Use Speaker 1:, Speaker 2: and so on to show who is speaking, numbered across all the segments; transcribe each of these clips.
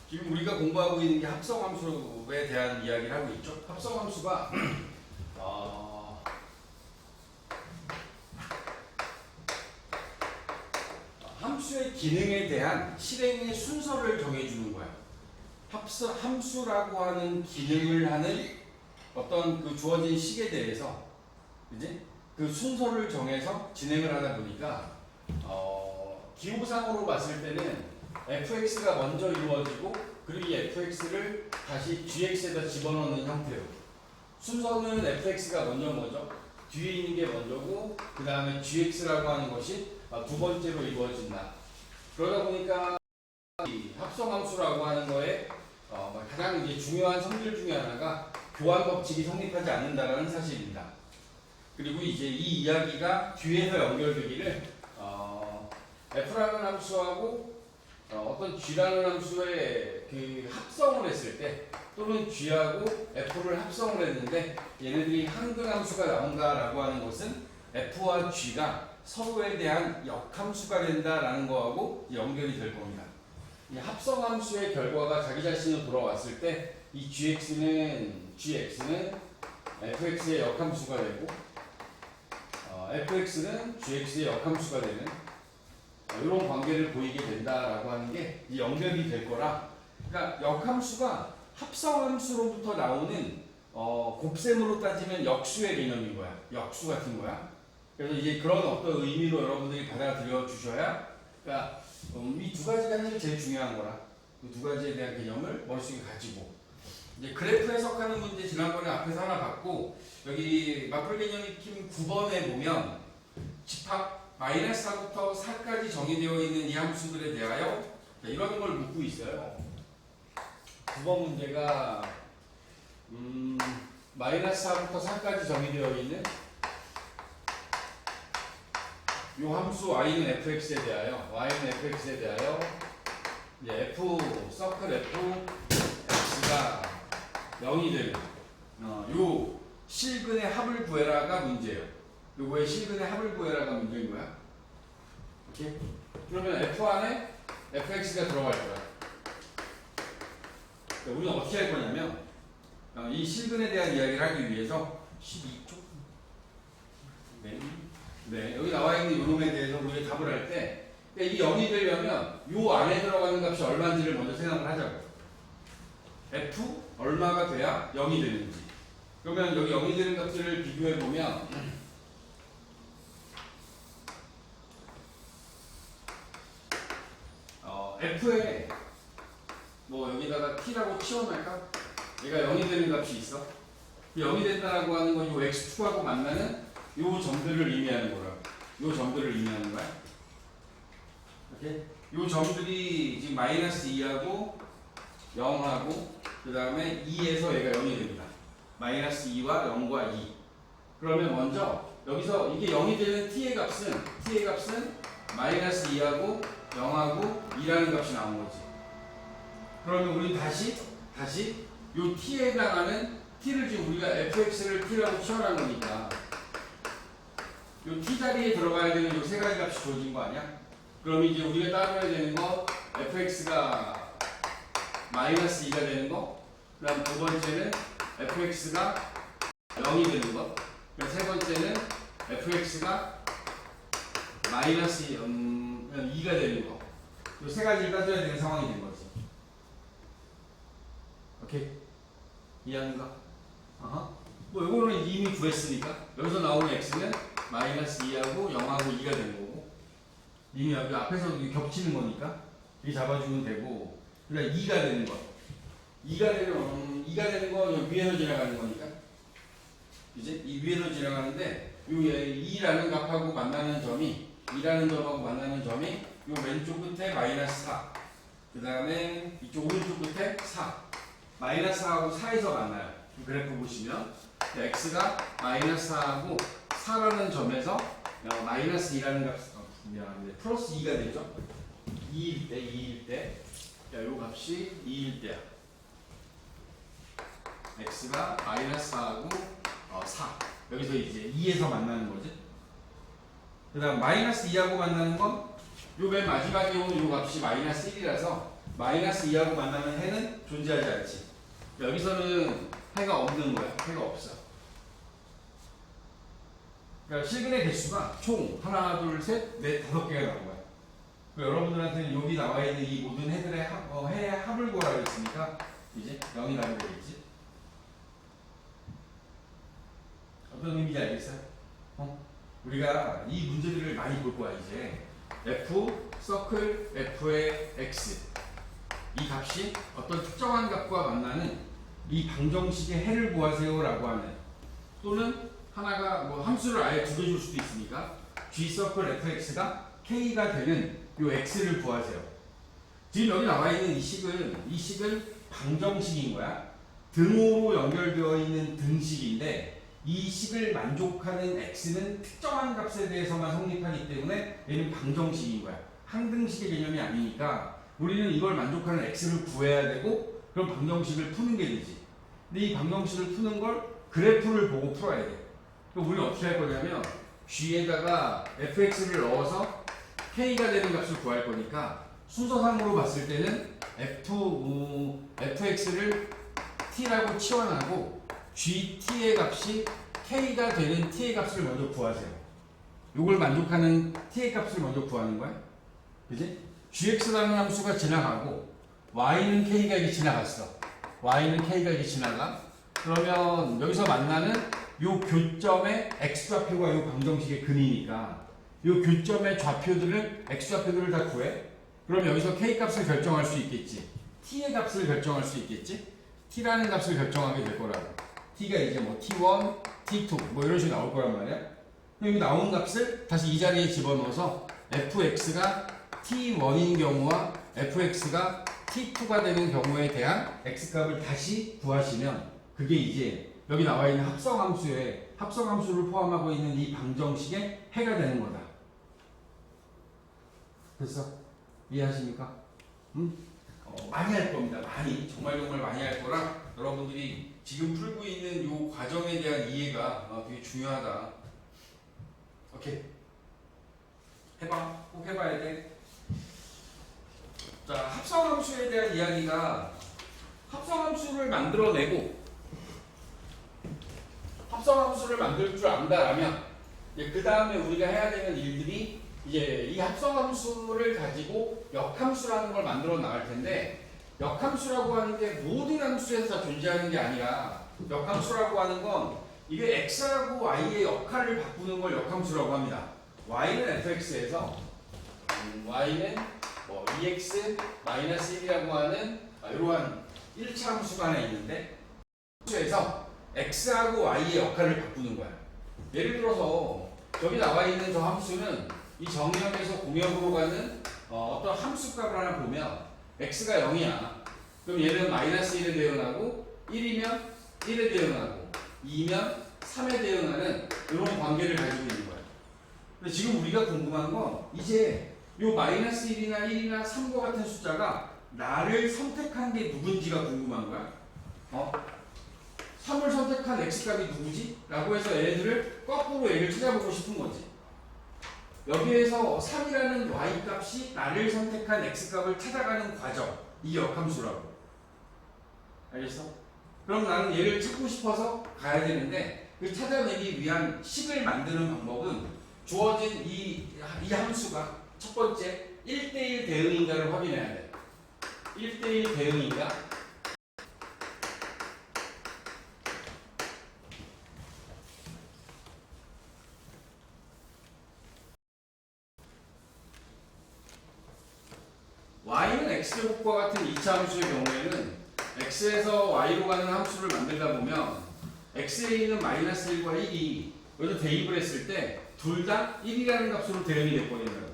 Speaker 1: 지금 우리가 공부하고 있는 게 합성함수에 대한 이야기를 하고 있죠. 합성함수가 함수의 기능에 대한 실행의 순서를 정해주는 거야. 함수라고 하는 기능을 하는 어떤 그 주어진 식에 대해서 이제 그 순서를 정해서 진행을 하다 보니까 기호상으로 봤을 때는 fx가 먼저 이루어지고 그리고 이 fx를 다시 gx에다 집어넣는 형태로 순서는 fx가 먼저 뭐죠? 뒤에 있는 게 먼저고 그 다음에 gx라고 하는 것이 두 번째로 이루어진다. 그러다 보니까 이 합성함수라고 하는 거에 가장 이제 중요한 성질 중에 하나가 교환 법칙이 성립하지 않는다는 사실입니다. 그리고 이제 이 이야기가 뒤에서 연결되기를 f라는 함수하고 어떤 g라는 함수의 그 합성을 했을 때 또는 g하고 f를 합성을 했는데 얘네들이 한근함수가 나온다라고 하는 것은 f와 g가 서로에 대한 역함수가 된다라는 거하고 연결이 될 겁니다. 이 합성함수의 결과가 자기 자신으로 돌아왔을 때 이 gx는 fx의 역함수가 되고 fx는 gx의 역함수가 되는 이런 관계를 보이게 된다라고 하는 게 연결이 될 거라. 그러니까 역함수가 합성함수로부터 나오는 곱셈으로 따지면 역수의 개념인 거야. 역수 같은 거야. 그래서 이제 그런 어떤 의미로 여러분들이 받아들여 주셔야, 그러니까 이 두 가지가 사실 제일 중요한 거라. 그 두 가지에 대한 개념을 머릿속에 가지고 이제 그래프 해석하는 문제 지난번에 앞에서 하나 봤고 여기 마플 개념 익힘 9번에 보면 집합 -4부터 4까지 정의되어 있는 이 함수들에 대하여 이런 걸 묻고 있어요. 9번 문제가 -4부터 4까지 정의되어 있는 이 함수 y는 fx에 대하여 이제 f 서클 f x가 0이 되는 요 실근의 합을 구해라가 문제예요. 요거의 실근의 합을 구해라가 문제인 거야. 오케이? 그러면 f 안에 fx가 들어갈 거야. 그러니까 우리는 어떻게 할 거냐면 이 실근에 대한 이야기를 하기 위해서 12쪽 네, 여기 나와 있는 요놈에 대해서 우리가 답을 할 때 이 0이 되려면 요 안에 들어가는 값이 얼마인지를 먼저 생각을 하자고. f 얼마가 돼야 0이 되는지. 그러면 여기 0이 되는 값들을 비교해 보면 f에 뭐 여기다가 t라고 치워놓을까? 얘가 0이 되는 값이 있어. 0이 된다라고 하는 건 요 x2하고 만나는 요 점들을 의미하는 거라고. 요 점들을 의미하는 거야. 오케이? 요 점들이 지금 -2하고 0하고 그 다음에 2에서 얘가 0이 됩니다. -2와 0과 2. 그러면 먼저 여기서 이게 0이 되는 t의 값은 -2하고 0하고 2라는 값이 나온 거지. 그러면 우리 다시 요 t에 해당하는 t를 지금 우리가 fx를 t라고 치환한 거니까 요 t 자리에 들어가야 되는 요 세 가지 값이 주어진 거 아니야? 그럼 이제 우리가 따져야 되는 거 fx가 -2가 되는 거, 그 다음 두 번째는 fx가 0이 되는 거, 세 번째는 fx가 -2가 되는 거. 이 세 가지를 따져야 되는 상황이 된 거지. 오케이? 이해하는가? 뭐 요거는 이미 구했으니까 여기서 나오는 x는 -2하고 0하고 2가 되는 거고 이미 여기 앞에서 겹치는 거니까 이 잡아주면 되고 그러니까 2가 되는 거 2가 되는 거 위에서 지나가는 거니까 이제 이 위에서 지나가는데 요 2라는 값하고 만나는 점이 2라는 점하고 만나는 점이 요 왼쪽 끝에 -4 그 다음에 이쪽 오른쪽 끝에 4 -4하고 4에서 만나요. 그래프 보시면 x가 -4하고 4라는 점에서 -2라는 값 플러스 2가 되죠. 2일 때 요 값이 2일 때야. x가 -4하고 4 여기서 이제 2에서 만나는 거지. 그 다음 -2하고 만나는 건 요 맨 마지막에 오는 요 값이 -1이라서 마이너스 2하고 만나면 해는 존재하지 않지. 여기서는 해가 없는 거야. 해가 없어. 그러니까 실근의 개수가 총 하나, 둘, 셋, 넷, 5개가 나온 거야. 여러분들한테는 여기 나와 있는 이 모든 해들의 해의 합을 구하라고 했으니까 이제 0이 나오면 되겠지. 어떤 의미인지 알겠어요? 우리가 이 문제들을 많이 볼 거야 이제. f 서클 f의 x 이 값이 어떤 특정한 값과 만나는 이 방정식의 해를 구하세요라고 하는, 또는 하나가 뭐 함수를 아예 두 개 줄 수도 있으니까 g 서클 fx가 k가 되는 요 x를 구하세요. 지금 여기 나와 있는 이 식은 방정식인 거야. 등호로 연결되어 있는 등식인데 이 식을 만족하는 x는 특정한 값에 대해서만 성립하기 때문에 얘는 방정식인 거야. 항등식의 개념이 아니니까 우리는 이걸 만족하는 x를 구해야 되고, 그럼 방정식을 푸는 게 되지. 근데 이 방정식을 푸는 걸 그래프를 보고 풀어야 돼. 그럼 우리는 어떻게 할 거냐면 g에다가 fx를 넣어서 k가 되는 값을 구할 거니까 순서상으로 봤을 때는 fx를 t라고 치환하고 gt의 값이 k가 되는 t의 값을 먼저 구하세요. 이걸 만족하는 t의 값을 먼저 구하는 거야. 그지? gx라는 함수가 지나가고 y는 k가 이게 지나갔어. y는 k가 이게 지나가. 그러면 여기서 만나는 요 교점의 x좌표가 요 방정식의 근이니까 요 교점의 좌표들을 x좌표들을 다 구해. 그럼 여기서 k 값을 결정할 수 있겠지. t의 값을 결정할 수 있겠지. t라는 값을 결정하게 될 거라고. t가 이제 뭐 t1, t2 뭐 이런 식으로 나올 거란 말이야. 그럼 여기 나온 값을 다시 이 자리에 집어넣어서 fx가 t1인 경우와 fx가 t2가 되는 경우에 대한 x값을 다시 구하시면 그게 이제 여기 나와 있는 합성함수를 포함하고 있는 이 방정식의 해가 되는 거다. 됐어? 이해하십니까? 응? 많이 할 겁니다. 정말 많이 할 거라 여러분들이 지금 풀고 있는 이 과정에 대한 이해가 되게 중요하다. 오케이. 해봐. 꼭 해봐야 돼. 자, 합성함수에 대한 이야기가, 합성함수를 만들어내고 합성함수를 만들 줄 안다라면 그 다음에 우리가 해야 되는 일들이 이제 이 합성함수를 가지고 역함수라는 걸 만들어 나갈 텐데, 역함수라고 하는 게 모든 함수에서 다 존재하는 게 아니라, 역함수라고 하는 건 이게 x하고 y의 역할을 바꾸는 걸 역함수라고 합니다. y는 fx에서 y는 뭐 2x-1이라고 하는 이러한 1차 함수가 하나 있는데, 함수에서 x하고 y의 역할을 바꾸는 거야. 예를 들어서 여기 나와 있는 저 함수는 이 정의역에서 공역으로 가는 어떤 함수값을 하나 보면 x가 0이야. 그럼 얘는 -1에 대응하고 1이면 1에 대응하고 2면 3에 대응하는 이런 관계를 가지고 있는 거야. 근데 지금 우리가 궁금한 건 이제 요 -1이나 1이나 3과 같은 숫자가 나를 선택한 게 누군지가 궁금한 거야. 3을 선택한 x값이 누구지? 라고 해서 얘들을 거꾸로 얘를 찾아보고 싶은 거지. 여기에서 3이라는 y값이 나를 선택한 x값을 찾아가는 과정, 이 역함수라고. 알겠어? 그럼 나는 얘를 찾고 싶어서 가야 되는데, 그 찾아내기 위한 식을 만드는 방법은 주어진 이 함수가 첫 번째 1대1 대응인가를 확인해야 돼. 1대1 대응인가? y는 x제곱과 같은 2차 함수의 경우에는 x에서 y로 가는 함수를 만들다 보면 x에 있는 -1과 1이 여기서 대입을 했을 때 둘 다 1이라는 값으로 대응이 돼버리는 거예요.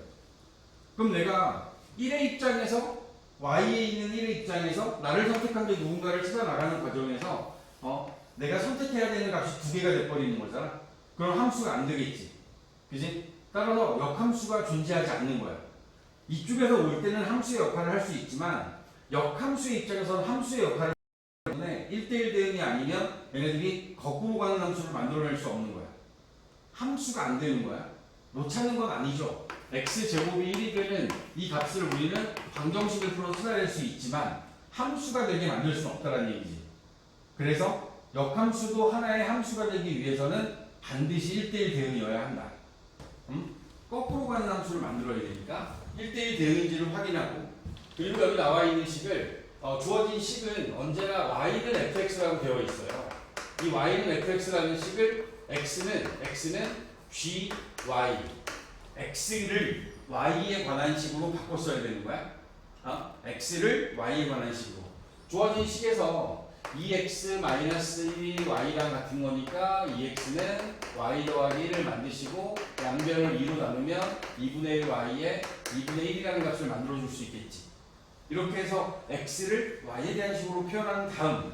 Speaker 1: 그럼 내가 1의 입장에서, y에 있는 1의 입장에서 나를 선택한 게 누군가를 찾아 나가는 과정에서 내가 선택해야 되는 값이 두 개가 돼버리는 거잖아. 그럼 함수가 안 되겠지. 그지? 따라서 역함수가 존재하지 않는 거야. 이쪽에서 올 때는 함수의 역할을 할 수 있지만 역함수의 입장에서는 함수의 역할을 하기 때문에 1대1 대응이 아니면 얘네들이 거꾸로 가는 함수를 만들어낼 수 없는 거야. 함수가 안 되는 거야. 못 찾는 건 아니죠. x제곱이 1이 되는 이 값을 우리는 방정식을 풀어서 찾아낼 수 있지만 함수가 되게 만들 수는 없다는 얘기지. 그래서 역함수도 하나의 함수가 되기 위해서는 반드시 1대1 대응이어야 한다. 거꾸로 가는 함수를 만들어야 되니까 1대1 대응인지를 확인하고, 그리고 여기 나와 있는 식을 주어진 식은 언제나 y는 fx라고 되어 있어요. 이 y는 fx라는 식을 x는 gy, x를 y에 관한 식으로 바꿔 써야 되는 거야. x를 y에 관한 식으로. 주어진 식에서 2x-1이 y랑 같은 거니까 2x는 y 더하기 1을 만드시고 양변을 2로 나누면 2분의 1 y에 2분의 1이라는 값을 만들어 줄 수 있겠지. 이렇게 해서 x를 y에 대한 식으로 표현한 다음,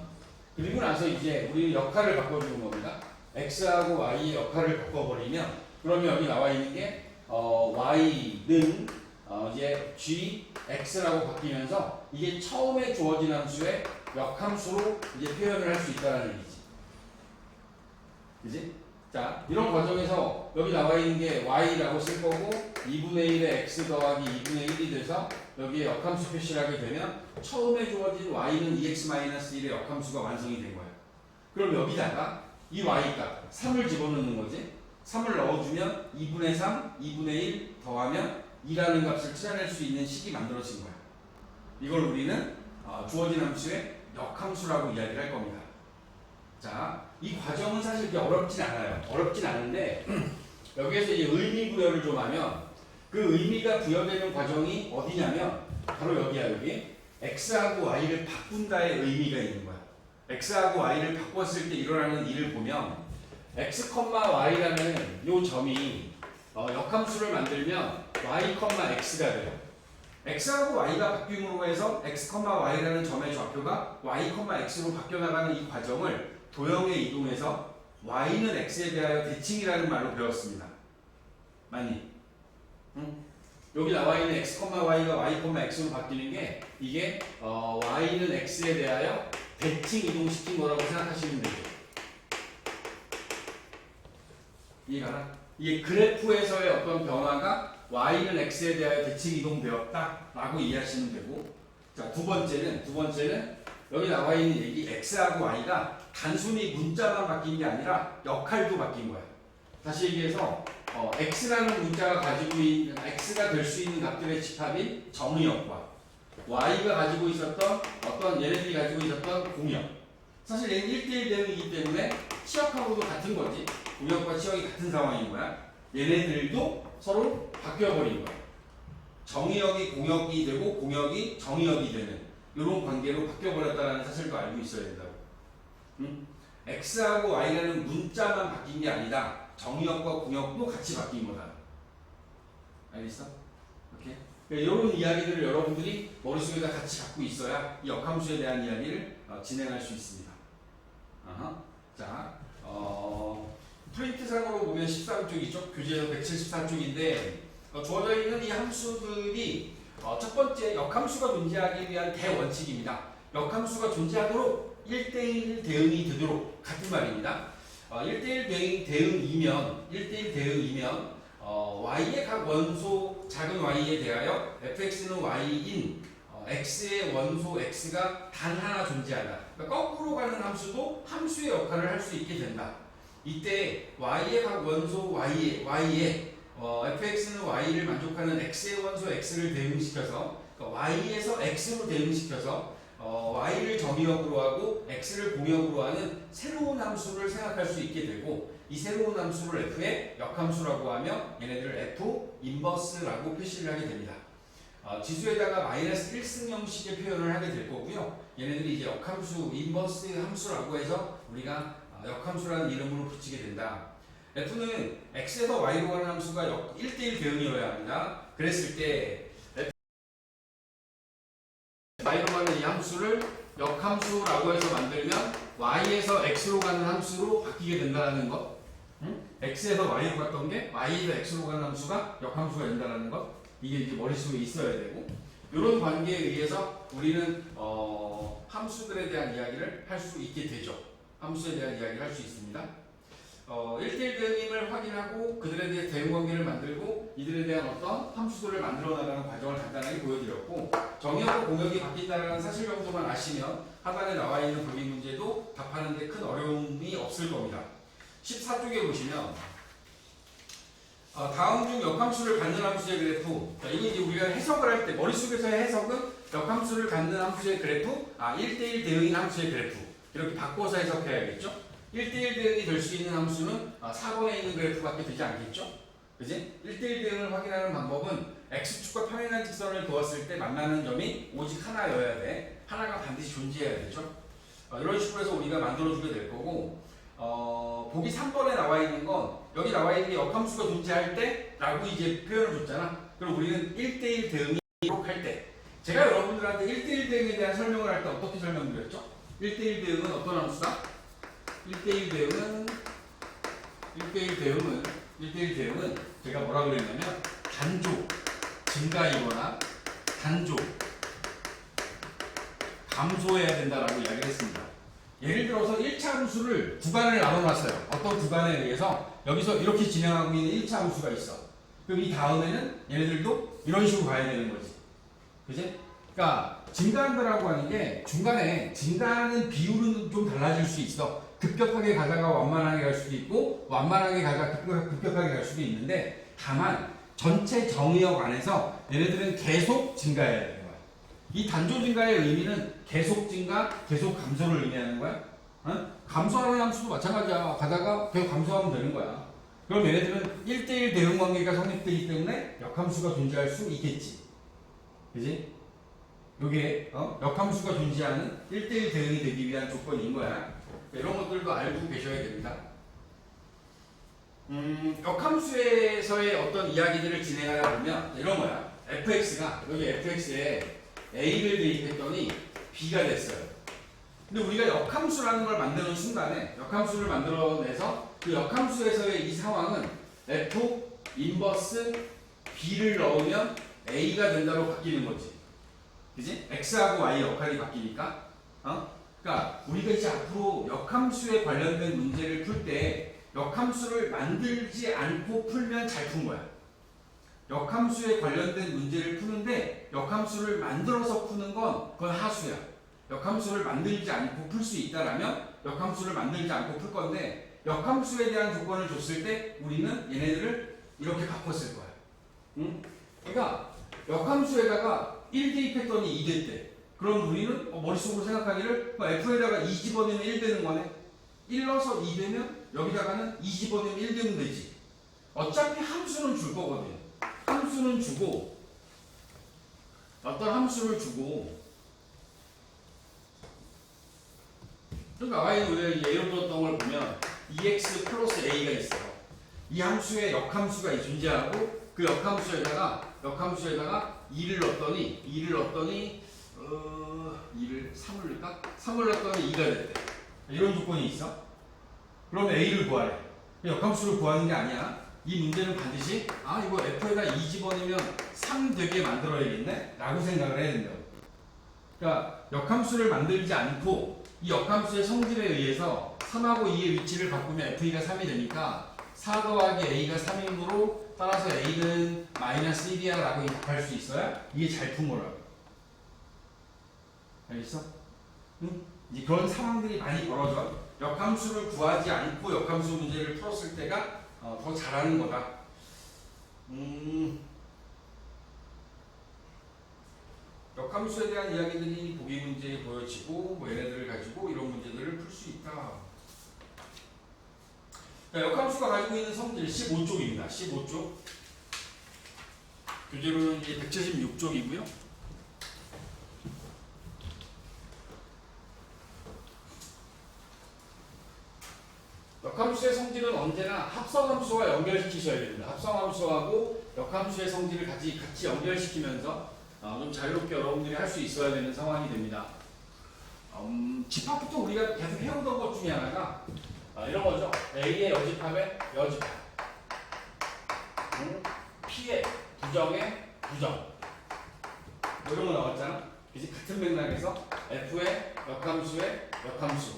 Speaker 1: 그리고 나서 이제 우리는 역할을 바꿔주는 겁니다. x하고 y의 역할을 바꿔버리면, 그러면 여기 나와 있는 게 y는 이제 gx라고 바뀌면서 이게 처음에 주어진 함수의 역함수로 이제 표현을 할 수 있다는 얘기지. 그지? 자, 이런 과정에서 여기 나와 있는 게 y라고 쓸 거고 2분의 1의 x 더하기 2분의 1이 돼서 여기에 역함수 표시를 하게 되면 처음에 주어진 y는 2x-1의 역함수가 완성이 된 거야. 그럼 여기다가 이 y값 3을 집어넣는 거지. 3을 넣어주면 2분의 3, 2분의 1 더하면 2라는 값을 찾아낼 수 있는 식이 만들어진 거야. 이걸 우리는 주어진 함수의 역함수라고 이야기를 할 겁니다. 자, 이 과정은 사실 그렇게 어렵진 않아요. 어렵진 않은데 여기에서 이제 의미 부여를 좀 하면, 그 의미가 부여되는 과정이 어디냐면 바로 여기야. 여기 x하고 y를 바꾼다의 의미가 있는 거야. x하고 y를 바꿨을 때 일어나는 일을 보면 x, y라는 이 점이 역함수를 만들면 y, x가 돼요. x하고 y가 바뀜으로 해서 x, y라는 점의 좌표가 y, x로 바뀌어나가는 이 과정을 도형에 이동해서 y는 x에 대하여 대칭이라는 말로 배웠습니다. 맞니? 응? 여기 나와 있는 x, y가 y, x로 바뀌는 게 이게 y는 x에 대하여 대칭 이동시킨 거라고 생각하시면 되죠. 이해가나? 이게 그래프에서의 어떤 변화가 y는 x에 대하여 대칭 이동되었다라고 이해하시면 되고, 자, 두 번째는 여기 나와 있는 얘기 x하고 y가 단순히 문자만 바뀐 게 아니라 역할도 바뀐 거야. 다시 얘기해서 x라는 문자가 가지고 있는 x가 될 수 있는 값들의 집합인 정의역과 y가 가지고 있었던 얘네들이 가지고 있었던 공역, 사실 얘는 1대1 대응이기 때문에 치역하고도 같은 거지. 공역과 치역이 같은 상황인 거야. 얘네들도 서로 바뀌어버린 거야. 정의역이 공역이 되고 공역이 정의역이 되는 이런 관계로 바뀌어버렸다는 사실도 알고 있어야 된다고. 응? x하고 y라는 문자만 바뀐 게 아니라 정의역과 공역도 같이 바뀐 거다. 알겠어? 오케이? 이런 이야기들을 여러분들이 머릿속에다 같이 갖고 있어야 이 역함수에 대한 이야기를 진행할 수 있습니다. 자, 프린트상으로 보면 13쪽이죠. 교재에서 174쪽인데 주어져 있는 이 함수들이 첫 번째 역함수가 존재하기 위한 대원칙입니다. 역함수가 존재하도록 1대1 대응이 되도록 같은 말입니다. 1대1 대응이면 y의 각 원소 작은 y에 대하여 fx는 y인 x의 원소 x가 단 하나 존재하다. 그러니까 거꾸로 가는 함수도 함수의 역할을 할 수 있게 된다. 이때 y의 각 원소 y에 fx는 y를 만족하는 x의 원소 x를 대응시켜서, 그러니까 y에서 x로 대응시켜서 y를 정의역으로 하고 x를 공역으로 하는 새로운 함수를 생각할 수 있게 되고, 이 새로운 함수를 f의 역함수라고 하며 얘네들을 f 인버스라고 표시를 하게 됩니다. 지수에다가 마이너스 1승 형식의 표현을 하게 될 거고요. 얘네들이 이제 역함수, 인버스 함수라고 해서 우리가 역함수라는 이름으로 붙이게 된다. f는 x에서 y로 가는 함수가 1대1 대응이어야 합니다. 그랬을 때 y로 가는 이 함수를 역함수라고 해서 만들면 y에서 x로 가는 함수로 바뀌게 된다는 것. x에서 y로 갔던 게 y에서 x로 가는 함수가 역함수가 된다는 것. 이게 이제 머릿속에 있어야 되고, 이런 관계에 의해서 우리는 함수들에 대한 이야기를 할 수 있게 되죠. 함수에 대한 이야기를 할 수 있습니다. 1대1 대응임을 확인하고 그들에 대해 대응 관계를 만들고 이들에 대한 어떤 함수들을 만들어 나가는 과정을 간단하게 보여드렸고 정의하고 공역이 바뀐다는 사실 정도만 아시면 하단에 나와 있는 범위 문제도 답하는 데 큰 어려움이 없을 겁니다. 14쪽에 보시면 다음 중 역함수를 갖는 함수의 그래프. 자, 이게 이제 우리가 해석을 할 때 머릿속에서의 해석은 역함수를 갖는 함수의 그래프, 1대1 대응인 함수의 그래프 이렇게 바꿔서 해석해야겠죠. 1대1 대응이 될 수 있는 함수는 4번에 있는 그래프밖에 되지 않겠죠. 그지? 1대1 대응을 확인하는 방법은 x축과 평행한 직선을 그었을 때 만나는 점이 오직 하나여야 돼. 하나가 반드시 존재해야 되죠. 이런 식으로 해서 우리가 만들어주게 될 거고 보기 3번에 나와 있는 건 여기 나와 있는 게 역함수가 존재할 때 라고 이제 표현을 줬잖아. 그럼 우리는 1대1 대응이 할 때 제가 여러분들한테 1대1 대응에 대한 설명을 할 때 어떻게 설명드렸죠? 1대1 대응은 어떤 함수다? 1대1 대응은 제가 뭐라 그랬냐면 단조 증가이거나 단조 감소해야 된다라고 이야기를 했습니다. 예를 들어서 1차 함수를 구간을 나눠놨어요. 어떤 구간에 의해서 여기서 이렇게 진행하고 있는 1차 함수가 있어. 그럼 이 다음에는 얘네들도 이런 식으로 가야 되는 거지. 그지? 그러니까 증가한다라고 하는 게 중간에 증가하는 비율은 좀 달라질 수 있어. 급격하게 가다가 완만하게 갈 수도 있고 완만하게 가다가 급격하게 갈 수도 있는데 다만 전체 정의역 안에서 얘네들은 계속 증가해야 되는 거야. 이 단조 증가의 의미는 계속 증가, 계속 감소를 의미하는 거야. 감소하는 함수도 마찬가지야. 가다가 계속 감소하면 되는 거야. 그럼 얘네들은 1대1 대응 관계가 성립되기 때문에 역함수가 존재할 수 있겠지. 그지? 요게 역함수가 존재하는 1대1 대응이 되기 위한 조건인 거야. 이런 것들도 알고 계셔야 됩니다. 역함수에서의 어떤 이야기들을 진행하다 보면 이런 거야. fx가 여기 fx에 a를 대입했더니 b가 됐어요. 근데 우리가 역함수라는 걸 만드는 순간에 역함수를 만들어내서 그 역함수에서의 이 상황은 f 인버스 b를 넣으면 a가 된다로 바뀌는 거지. 그지? x하고 y 역할이 바뀌니까. 그러니까 우리가 이제 앞으로 역함수에 관련된 문제를 풀 때 역함수를 만들지 않고 풀면 잘 푼 거야. 역함수에 관련된 문제를 푸는데 역함수를 만들어서 푸는 건 그건 하수야. 역함수를 만들지 않고 풀 수 있다라면 역함수를 만들지 않고 풀 건데 역함수에 대한 조건을 줬을 때 우리는 얘네들을 이렇게 바꿨을 거야. 응? 그러니까 역함수에다가 1 대입했더니 2 됐대. 그럼 우리는 머릿속으로 생각하기를 f에다가 2 집어넣으면 1 되는 거네. 1 넣어서 2 되면 여기다가는 2 집어넣으면 1 되면 되지. 어차피 함수는 줄 거거든. 함수는 주고 어떤 함수를 주고 그러니까 y는 우리가 예로 들었던 걸 보면 2x 플러스 a가 있어요. 이 함수에 역함수가 존재하고 그 역함수에다가 2를 넣었더니 2를 3을 넣을까? 3을 넣었더니 2가 됐대. 이런 조건이 있어. 그럼 a를 구하래. 역함수를 구하는 게 아니야. 이 문제는 반드시 이거 f에다 2 집어넣으면 3 되게 만들어야겠네? 라고 생각을 해야 된다고. 그러니까 역함수를 만들지 않고 이 역함수의 성질에 의해서 3하고 2의 위치를 바꾸면 f가 3이 되니까 4 더하기 a가 3이므로 따라서 a는 마이너스 1이야 라고 답할 수 있어야 이게 잘 푼 거라고. 알겠어? 응? 이제 그런 상황들이 많이 벌어져. 역함수를 구하지 않고 역함수 문제를 풀었을 때가 더 잘하는 거다. 역함수에 대한 이야기들이 보기 문제에 보여지고 얘네들을 가지고 이런 문제들을 풀 수 있다. 역함수가 가지고 있는 성질 15쪽입니다. 15쪽. 교재로는 이제 176쪽이고요. 역함수의 성질은 언제나 합성함수와 연결시키셔야 됩니다. 합성함수하고 역함수의 성질을 같이 연결시키면서 좀 자유롭게 여러분들이 할 수 있어야 되는 상황이 됩니다. 집합부터 우리가 계속 해오던 것 중에 하나가 이런 거죠. A의 여집합의 여집합, P의 부정의 부정, 뭐 이런 거 나왔잖아. 이제 같은 맥락에서 F의 역함수의 역함수.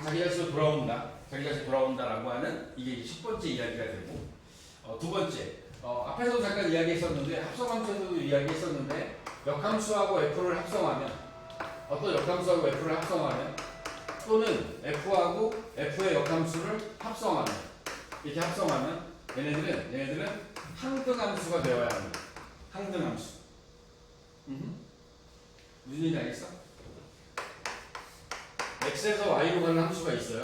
Speaker 1: 자기 자신으로 돌아온다. 자기 다시 돌아온다라고 하는 이게 10번째 이야기가 되고, 두 번째, 앞에서도 잠깐 이야기했었는데 합성함수에서도 이야기했었는데 역함수하고 f를 합성하면 어떤 역함수하고 f를 합성하면 또는 f하고 f의 역함수를 합성하면 이렇게 합성하면 얘네들은 항등함수가 되어야 합니다. 항등함수. 무슨 얘기인지 알겠어? x에서 y로 가는 함수가 있어요.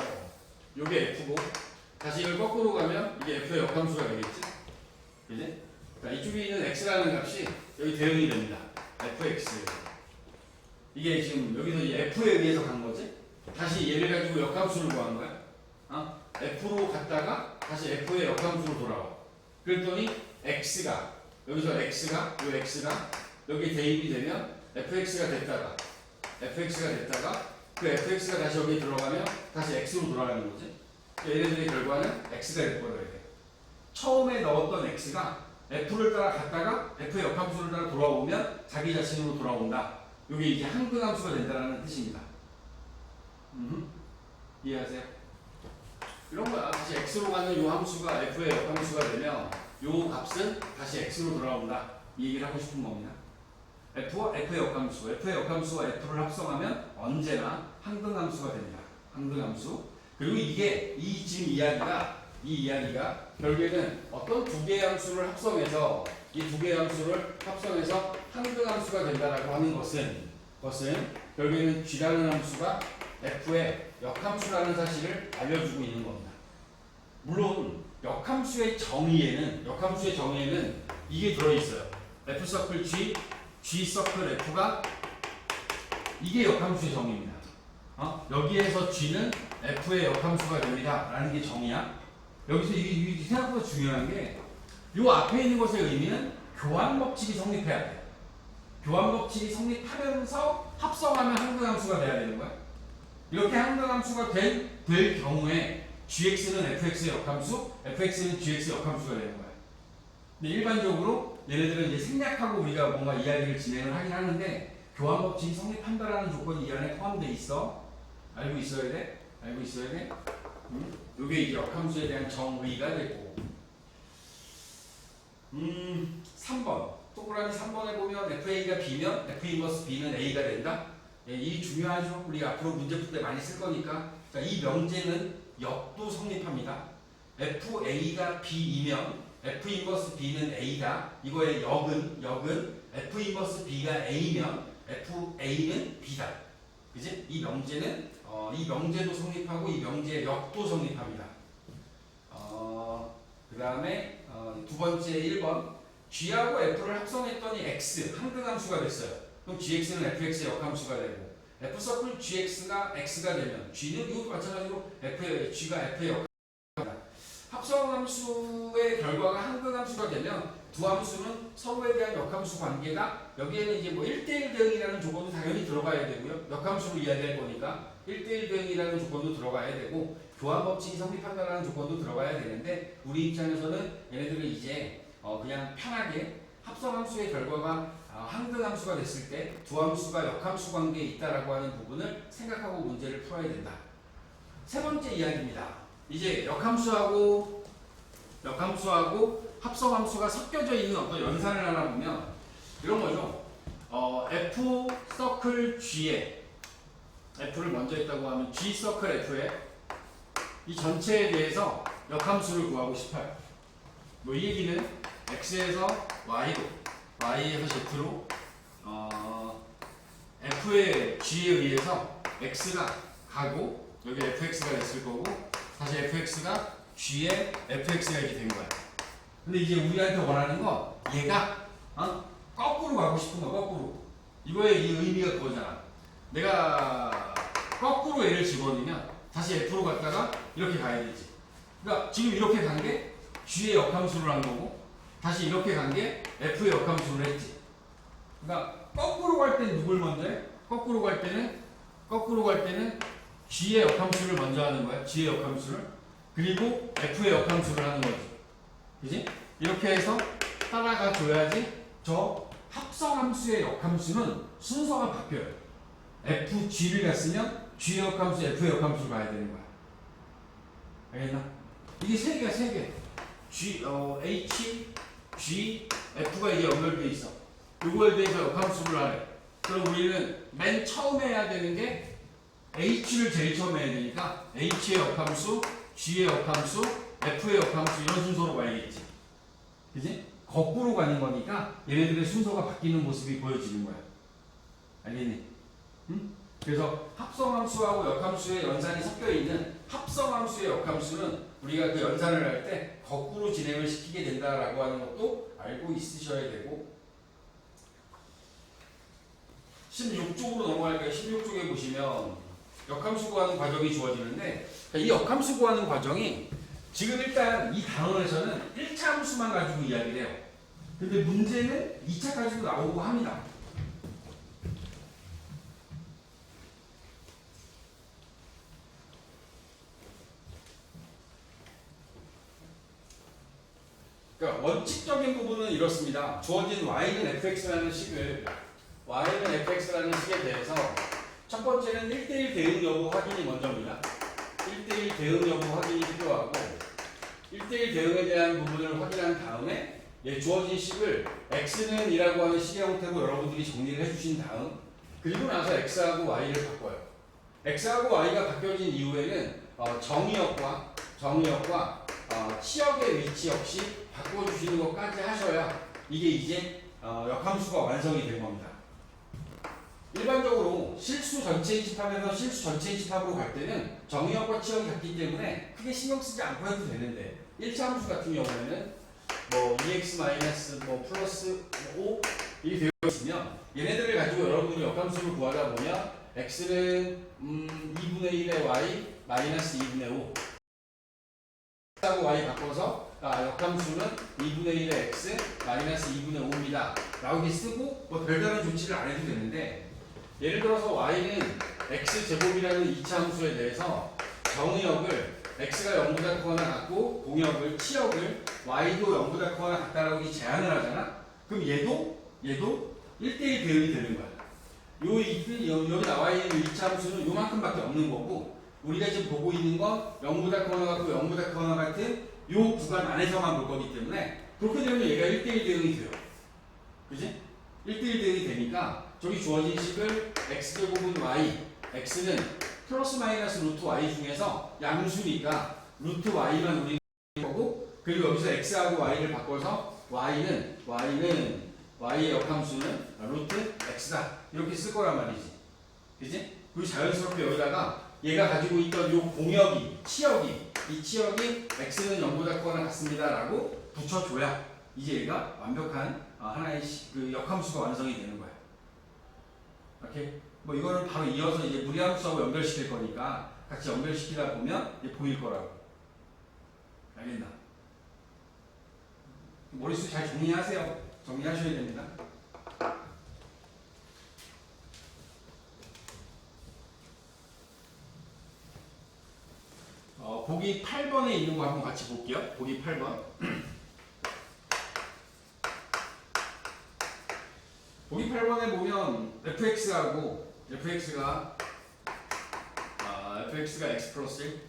Speaker 1: 요게 f고 다시 이걸 거꾸로 가면 이게 f의 역함수가 되겠지? 그지? 그러니까 이쪽에 있는 x라는 값이 여기 대응이 됩니다. fx. 이게 지금 여기서 이 f에 의해서 간 거지? 다시 얘를 가지고 역함수를 구한 거야. f로 갔다가 다시 f의 역함수로 돌아와. 그랬더니 x가 여기서 x가 여기 대입이 되면 fx가 됐다가 그 fx가 다시 여기 들어가면 다시 x로 돌아가는 거지. 얘네들의 결과는 x가 돼버려야 돼. 처음에 넣었던 x가 f를 따라 갔다가 f의 역함수를 따라 돌아오면 자기 자신으로 돌아온다. 이게 이제 항등함수가 된다는 뜻입니다. 이해하세요? 이런 거야. 다시 x로 가는 이 함수가 f의 역함수가 되면 이 값은 다시 x로 돌아온다. 이 얘기를 하고 싶은 겁니다. f와 f의 역함수, f의 역함수와 f를 합성하면 언제나 항등함수가 됩니다. 항등함수. 그리고 이게 지금 이 이야기가 결국에는 어떤 두 개의 함수를 합성해서 이 두 개의 함수를 합성해서 항등함수가 된다라고 하는 것은 결국에는 g라는 함수가 f의 역함수라는 사실을 알려주고 있는 겁니다. 물론 역함수의 정의에는 이게 들어있어요. f 서클 g, g 서클 f가 이게 역함수의 정의입니다. 여기에서 g는 f의 역함수가 됩니다. 라는 게 정의야. 여기서 이게 생각보다 중요한 게 요 앞에 있는 것의 의미는 교환 법칙이 성립해야 돼. 교환 법칙이 성립하면서 합성하면 항등함수가 돼야 되는 거야. 이렇게 항등함수가 될 경우에 gx는 fx의 역함수, fx는 gx의 역함수가 되는 거야. 근데 일반적으로 얘네들은 이제 생략하고 우리가 뭔가 이야기를 진행을 하긴 하는데 교환 법칙이 성립한다라는 조건이 이 안에 포함되어 있어. 알고 있어야 돼. 이게 이제 역함수에 대한 정의가 되고. 3번. 동그라미 3번에 보면 FA가 B면 F 인버스 B는 A가 된다. 이 중요하죠. 우리가 앞으로 문제 풀 때 많이 쓸 거니까. 자, 이 명제는 역도 성립합니다. FA가 B이면 F 인버스 B는 A다. 이거의 역은 F 인버스 B가 A면 FA는 B다. 그지? 이 명제는 이 명제도 성립하고 이 명제의 역도 성립합니다. 그 다음에 두 번째 1번 G하고 F를 합성했더니 X 항등함수가 됐어요. 그럼 GX는 FX의 역함수가 되고 F 서클 GX가 X가 되면 G는 이것도 마찬가지로 G가 F의 역함수입니다. 합성함수의 결과가 항등함수가 되면 두 함수는 서로에 대한 역함수 관계가 여기에는 이제 뭐 1대1 대응이라는 조건도 당연히 들어가야 되고요. 역함수로 이야기할 거니까 1대1 대응이라는 조건도 들어가야 되고 교환 법칙이 성립한다는 조건도 들어가야 되는데 우리 입장에서는 얘네들은 이제 그냥 편하게 합성함수의 결과가 항등함수가 됐을 때 두 함수가 역함수 관계에 있다라고 하는 부분을 생각하고 문제를 풀어야 된다. 세 번째 이야기입니다. 이제 역함수하고 합성함수가 섞여져 있는 어떤 연산을 하나 보면 이런 거죠. F 서클 G에 F를 먼저 했다고 하면 G 서클 F에 이 전체에 대해서 역함수를 구하고 싶어요. 뭐 이 얘기는 X에서 Y로, Y에서 Z로 F의 G에 의해서 X가 가고 여기 FX가 됐을 거고 다시 FX가 G에 FX가 이렇게 된 거야. 근데 이제 우리한테 원하는 건 얘가 거꾸로 가고 싶은 거야. 거꾸로. 이거의 이 의미가 그거잖아. 내가 거꾸로 얘를 집어넣으면 다시 F로 갔다가 이렇게 가야 되지. 그러니까 지금 이렇게 간 게 G의 역함수를 한 거고 다시 이렇게 간 게 F의 역함수를 했지. 그러니까 거꾸로 갈 때는 누굴 먼저 해? 거꾸로 갈 때는 G의 역함수를 먼저 하는 거야. G의 역함수를. 그리고 F의 역함수를 하는 거지. 그지? 이렇게 해서 따라가 줘야지 저 합성함수의 역함수는 순서가 바뀌어요. FG를 갔으면 G의 역함수, F의 역함수로 가야 되는 거야. 알겠나? 이게 세 개야, 세 개. H, G, F가 이제 연결돼 있어. 이거에 대해서 역함수를 하래. 그럼 우리는 맨 처음에 해야 되는 게 H를 제일 처음에 해야 되니까 H의 역함수, G의 역함수, F의 역함수 이런 순서로 가야겠지. 그지? 거꾸로 가는 거니까 얘네들의 순서가 바뀌는 모습이 보여지는 거야. 알겠니? 응? 그래서 합성함수하고 역함수의 연산이 섞여 있는 합성함수의 역함수는 우리가 그 연산을 할 때 거꾸로 진행을 시키게 된다라고 하는 것도 알고 있으셔야 되고 16쪽으로 넘어갈까요? 16쪽에 보시면 역함수 구하는 과정이 주어지는데 이 역함수 구하는 과정이 지금 일단 이 단원에서는 1차 함수만 가지고 이야기를 해요. 근데 문제는 2차까지도 나오고 합니다. 그러니까 원칙적인 부분은 이렇습니다. 주어진 y는 fx라는 식에 대해서 첫 번째는 1대1 대응 여부 확인이 먼저입니다. 1대1 대응 여부 확인이 필요하고 1대1 대응에 대한 부분을 확인한 다음에 주어진 식을 x는 이라고 하는 식의 형태로 여러분들이 정리를 해주신 다음 그리고 나서 x하고 y를 바꿔요. x하고 y가 바뀌어진 이후에는 정의역과 치역의 위치 역시 바꿔주시는 것까지 하셔야 이게 이제 역함수가 완성이 된 겁니다. 일반적으로 실수 전체 인집합에서 실수 전체 인집합으로 갈 때는 정의역과 치역이 같기 때문에 크게 신경 쓰지 않고 해도 되는데 1차 함수 같은 경우에는 뭐 2x 마이너스 뭐 플러스 5 이렇게 되어 있으면 얘네들을 가지고 여러분들이 역함수를 구하다 보면 x는 2분의 1의 y 마이너스 2분의 5 하고 y 바꿔서 역함수는 2분의 1의 x 마이너스 2분의 5입니다 라고 이렇게 쓰고 뭐 별다른 조치를 안 해도 되는데 예를 들어서 y는 x제곱이라는 2차 함수에 대해서 정의역을 x가 0보다 크거나 같고 공역을 치역을 y도 0보다 크거나 같다라고 제한을 하잖아. 그럼 얘도 1대1 대응이 되는 거야. 여기 나와 있는 2차 함수는 요만큼밖에 없는 거고 우리가 지금 보고 있는 건 0보다 크거나 같고 0보다 크거나 같은 요 구간 안에서만 볼 거기 때문에 그렇게 되면 얘가 1대1 대응이 돼요. 그지? 1대1 대응이 되니까 저기 주어진 식을 x제곱은 y, x는 플러스 마이너스 루트 y 중에서 양수니까 루트 y만 우리는 거고 그리고 여기서 x하고 y를 바꿔서 y의 역함수는 루트 x다 이렇게 쓸 거란 말이지. 그지? 그리고 자연스럽게 여기다가 얘가 가지고 있던 요 공역이 이 치역이 x는 0보다 크거나 같습니다 라고 붙여줘야 이제 얘가 완벽한 하나의 그 역함수가 완성이 되는 거야. 오케이? 뭐 이거는 바로 이어서 이제 무리함수하고 연결시킬 거니까 같이 연결시키다 보면 이제 보일 거라고. 알겠나? 머릿수 잘 정리하세요. 정리하셔야 됩니다. 보기 8번에 있는 거 한번 같이 볼게요. 보기 8번. 보기 8번에 보면 fx가 x 플러스 1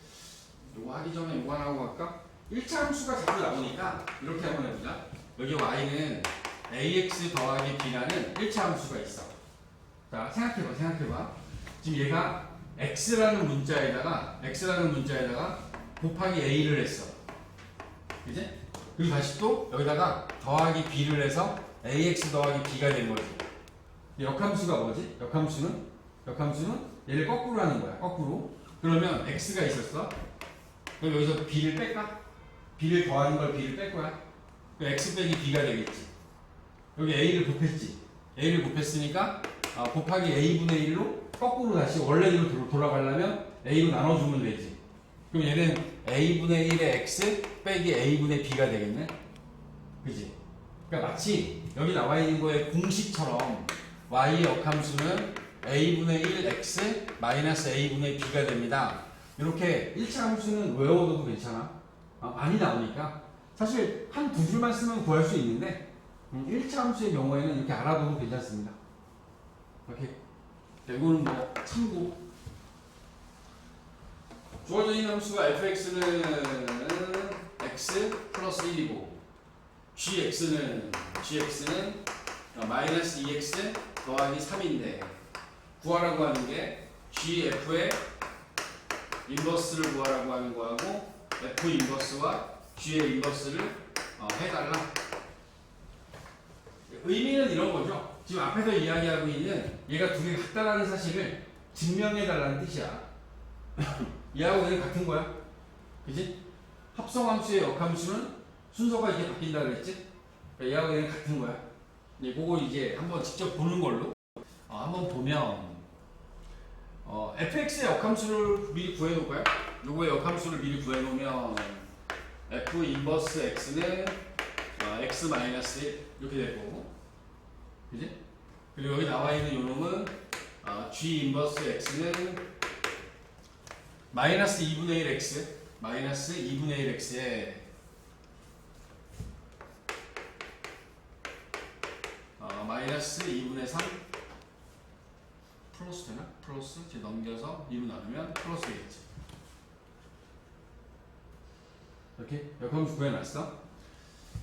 Speaker 1: 요거 하기 전에 요거 하나 하고 갈까? 1차 함수가 자꾸 나오니까 이렇게 한번 해보자. 여기 y는 ax 더하기 b라는 1차 함수가 있어. 자 생각해봐. 지금 얘가 x라는 문자에다가 곱하기 a를 했어. 그지? 그리고 다시 또 여기다가 더하기 b를 해서 ax 더하기 b가 된 거지. 역함수가 뭐지? 역함수는 얘를 거꾸로 하는 거야. 거꾸로. 그러면 x가 있었어. 그럼 여기서 b를 뺄까? b를 더하는 걸 b를 뺄 거야. 그럼 x 빼기 b가 되겠지. 여기 a를 곱했지. a를 곱했으니까 곱하기 a분의 1로 거꾸로 다시 원래대로 돌아가려면 a로 나눠주면 되지. 그럼 얘는 a분의 1의 x 빼기 a분의 b가 되겠네. 그지? 그러니까 마치 여기 나와 있는 거의 공식처럼 y의 역함수는 a분의 1x 마이너스 a분의 b가 됩니다. 이렇게 1차 함수는 외워둬도 괜찮아. 많이 나오니까 사실 한 두 줄만 쓰면 구할 수 있는데 1차 함수의 경우에는 이렇게 알아둬도 괜찮습니다. 오케이. 이거는 뭐 참고. 주어져 있는 함수가 fx는 x 플러스 1이고 gx는 마이너스 2x 더하기 3인데 구하라고 하는 게 gf의 인버스를 구하라고 하는 거하고 f 인버스와 g의 인버스를 해달라. 의미는 이런 거죠. 지금 앞에서 이야기하고 있는 얘가 두 개가 같다라는 사실을 증명해달라는 뜻이야. 얘하고 얘는 같은 거야. 그지? 합성함수의 역함수는 순서가 이제 바뀐다 그랬지? 그러니까 얘하고 얘는 같은 거야. 그거 이제 한번 직접 보는 걸로 한번 보면 fx의 역함수를 미리 구해놓을까요? 요거의 역함수를 미리 구해놓으면 f 인버스 x는 x 마이너스 1 이렇게 될 거고, 그지? 그리고 여기 나와 있는 요 놈은 g 인버스 x는 마이너스 2분의 1 x 마이너스 2분의 1 x에 마이너스 2분의 3 플러스 되나? 플러스 이제 넘겨서 2분 나누면 플러스 되겠지. 이렇게 역함수 구해놨어.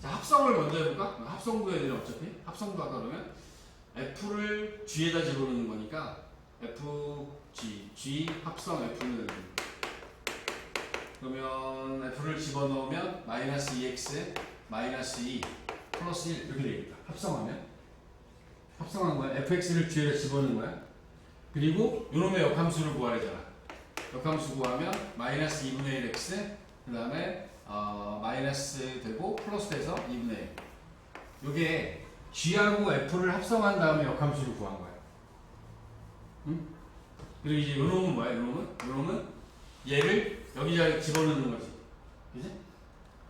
Speaker 1: 자, 합성을 먼저 해볼까? 합성 구해야 되나 어차피? 합성도 하다 그러면 f를 g에다 집어넣는 거니까 f g 합성 f는 그러면 f를 집어넣으면 마이너스 2x 마이너스 2 플러스 1 이렇게 되겠다. 합성한 거야. fx를 g에다 집어넣는 거야. 그리고 요놈의 역함수를 구하래잖아. 역함수 구하면 마이너스 2분의 1 x 그 다음에 마이너스 되고 플러스 돼서 2분의 1. 요게 g하고 f를 합성한 다음에 역함수를 구한 거야. 응? 그리고 이제 요놈은 뭐야? 요놈은 얘를 여기다 집어넣는 거지. 그지?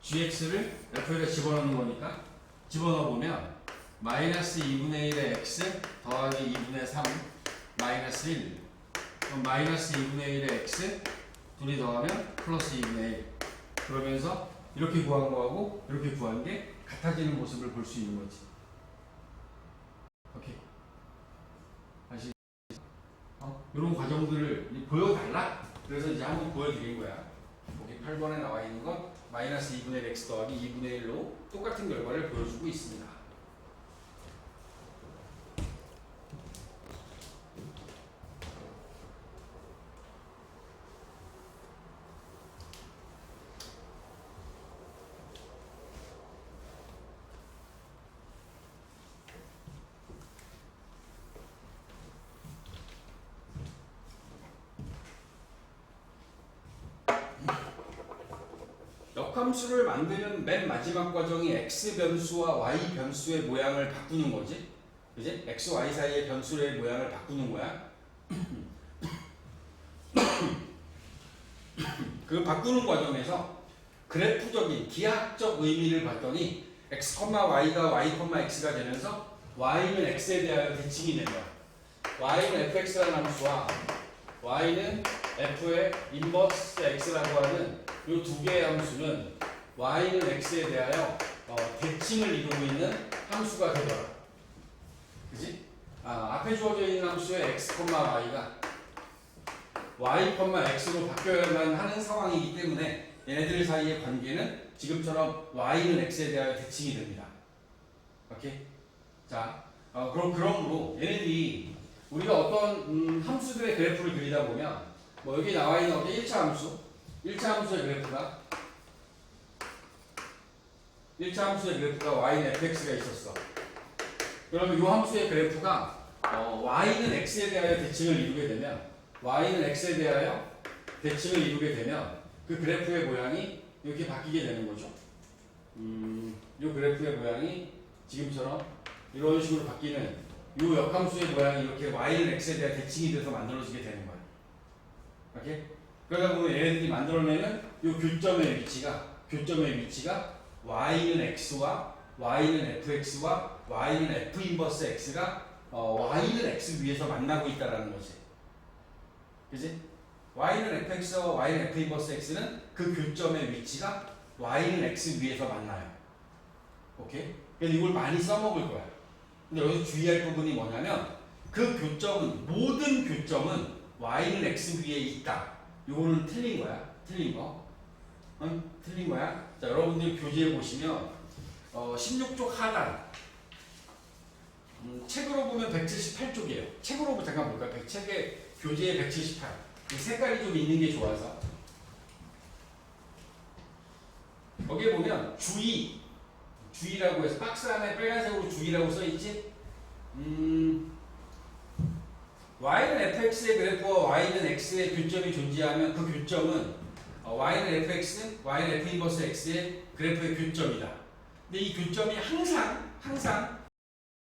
Speaker 1: gx를 f에다 집어넣는 거니까 집어넣어보면 마이너스 2분의 1의 x 더하기 2분의 3 마이너스 1 그럼 마이너스 2분의 1의 x 둘이 더하면 플러스 2분의 1 그러면서 이렇게 구한 거하고 이렇게 구한 게 같아지는 모습을 볼 수 있는 거지. 오케이. 다시 이런 과정들을 보여달라. 그래서 이제 한번 보여드린 거야. 여기 8번에 나와 있는 건 마이너스 2분의 1 x 더하기 2분의 1로 똑같은 결과를 보여주고 있습니다. 역함수를 만드는 맨 마지막 과정이 x 변수와 y 변수의 모양을 바꾸는 거지. 그지? x, y 사이의 변수의 모양을 바꾸는 거야. 그 바꾸는 과정에서 그래프적인 기하학적 의미를 봤더니 x, y가 y, x가 되면서 y는 x에 대하여 대칭이 된 거야. y는 fx라는 함수와 y는 f의 인버스 x라고 하는 이 두 개의 함수는 y는 x에 대하여 대칭을 이루고 있는 함수가 되더라. 그지? 앞에 주어져 있는 함수의 x, y가 y, x로 바뀌어야만 하는 상황이기 때문에 얘네들 사이의 관계는 지금처럼 y는 x에 대하여 대칭이 됩니다. 오케이? 자, 그러므로 얘네들이 우리가 어떤 함수들의 그래프를 그리다 보면 뭐 여기 나와 있는 어떤 1차 함수의 그래프가 y는 fx가 있었어. 그러면 이 함수의 그래프가 y는 x에 대하여 대칭을 이루게 되면 그 그래프의 모양이 이렇게 바뀌게 되는 거죠. 이 그래프의 모양이 지금처럼 이런 식으로 바뀌는 이 역함수의 모양이 이렇게 y는 x에 대한 대칭이 돼서 만들어지게 되는 거야. 오케이? 그러다 보면 얘네들이 만들어내는 이 교점의 위치가 y는 x와 y는 fx와 y는 f 인버스 x가 y는 x 위에서 만나고 있다라는 거지. 그지? y는 fx와 y는 f 인버스 x는 그 교점의 위치가 y는 x 위에서 만나요. 오케이? 그래서 이걸 많이 써먹을 거야. 근데 여기서 주의할 부분이 뭐냐면 모든 교점은 y는 x 위에 있다. 이거는 틀린 거야. 틀린 거. 응? 틀린 거야. 자, 여러분들 교재에 보시면 16쪽 하단. 책으로 보면 178쪽이에요. 책으로 잠깐 볼까요? 책의 교재에 178. 이 색깔이 좀 있는 게 좋아서. 거기에 보면 주의라고 해서 박스 안에 빨간색으로 주의라고 써있지? y는 fx의 그래프와 y는 x의 교점이 존재하면 그 교점은 y는 fx, y는 f 인버스 x의 그래프의 교점이다. 근데 이 교점이 항상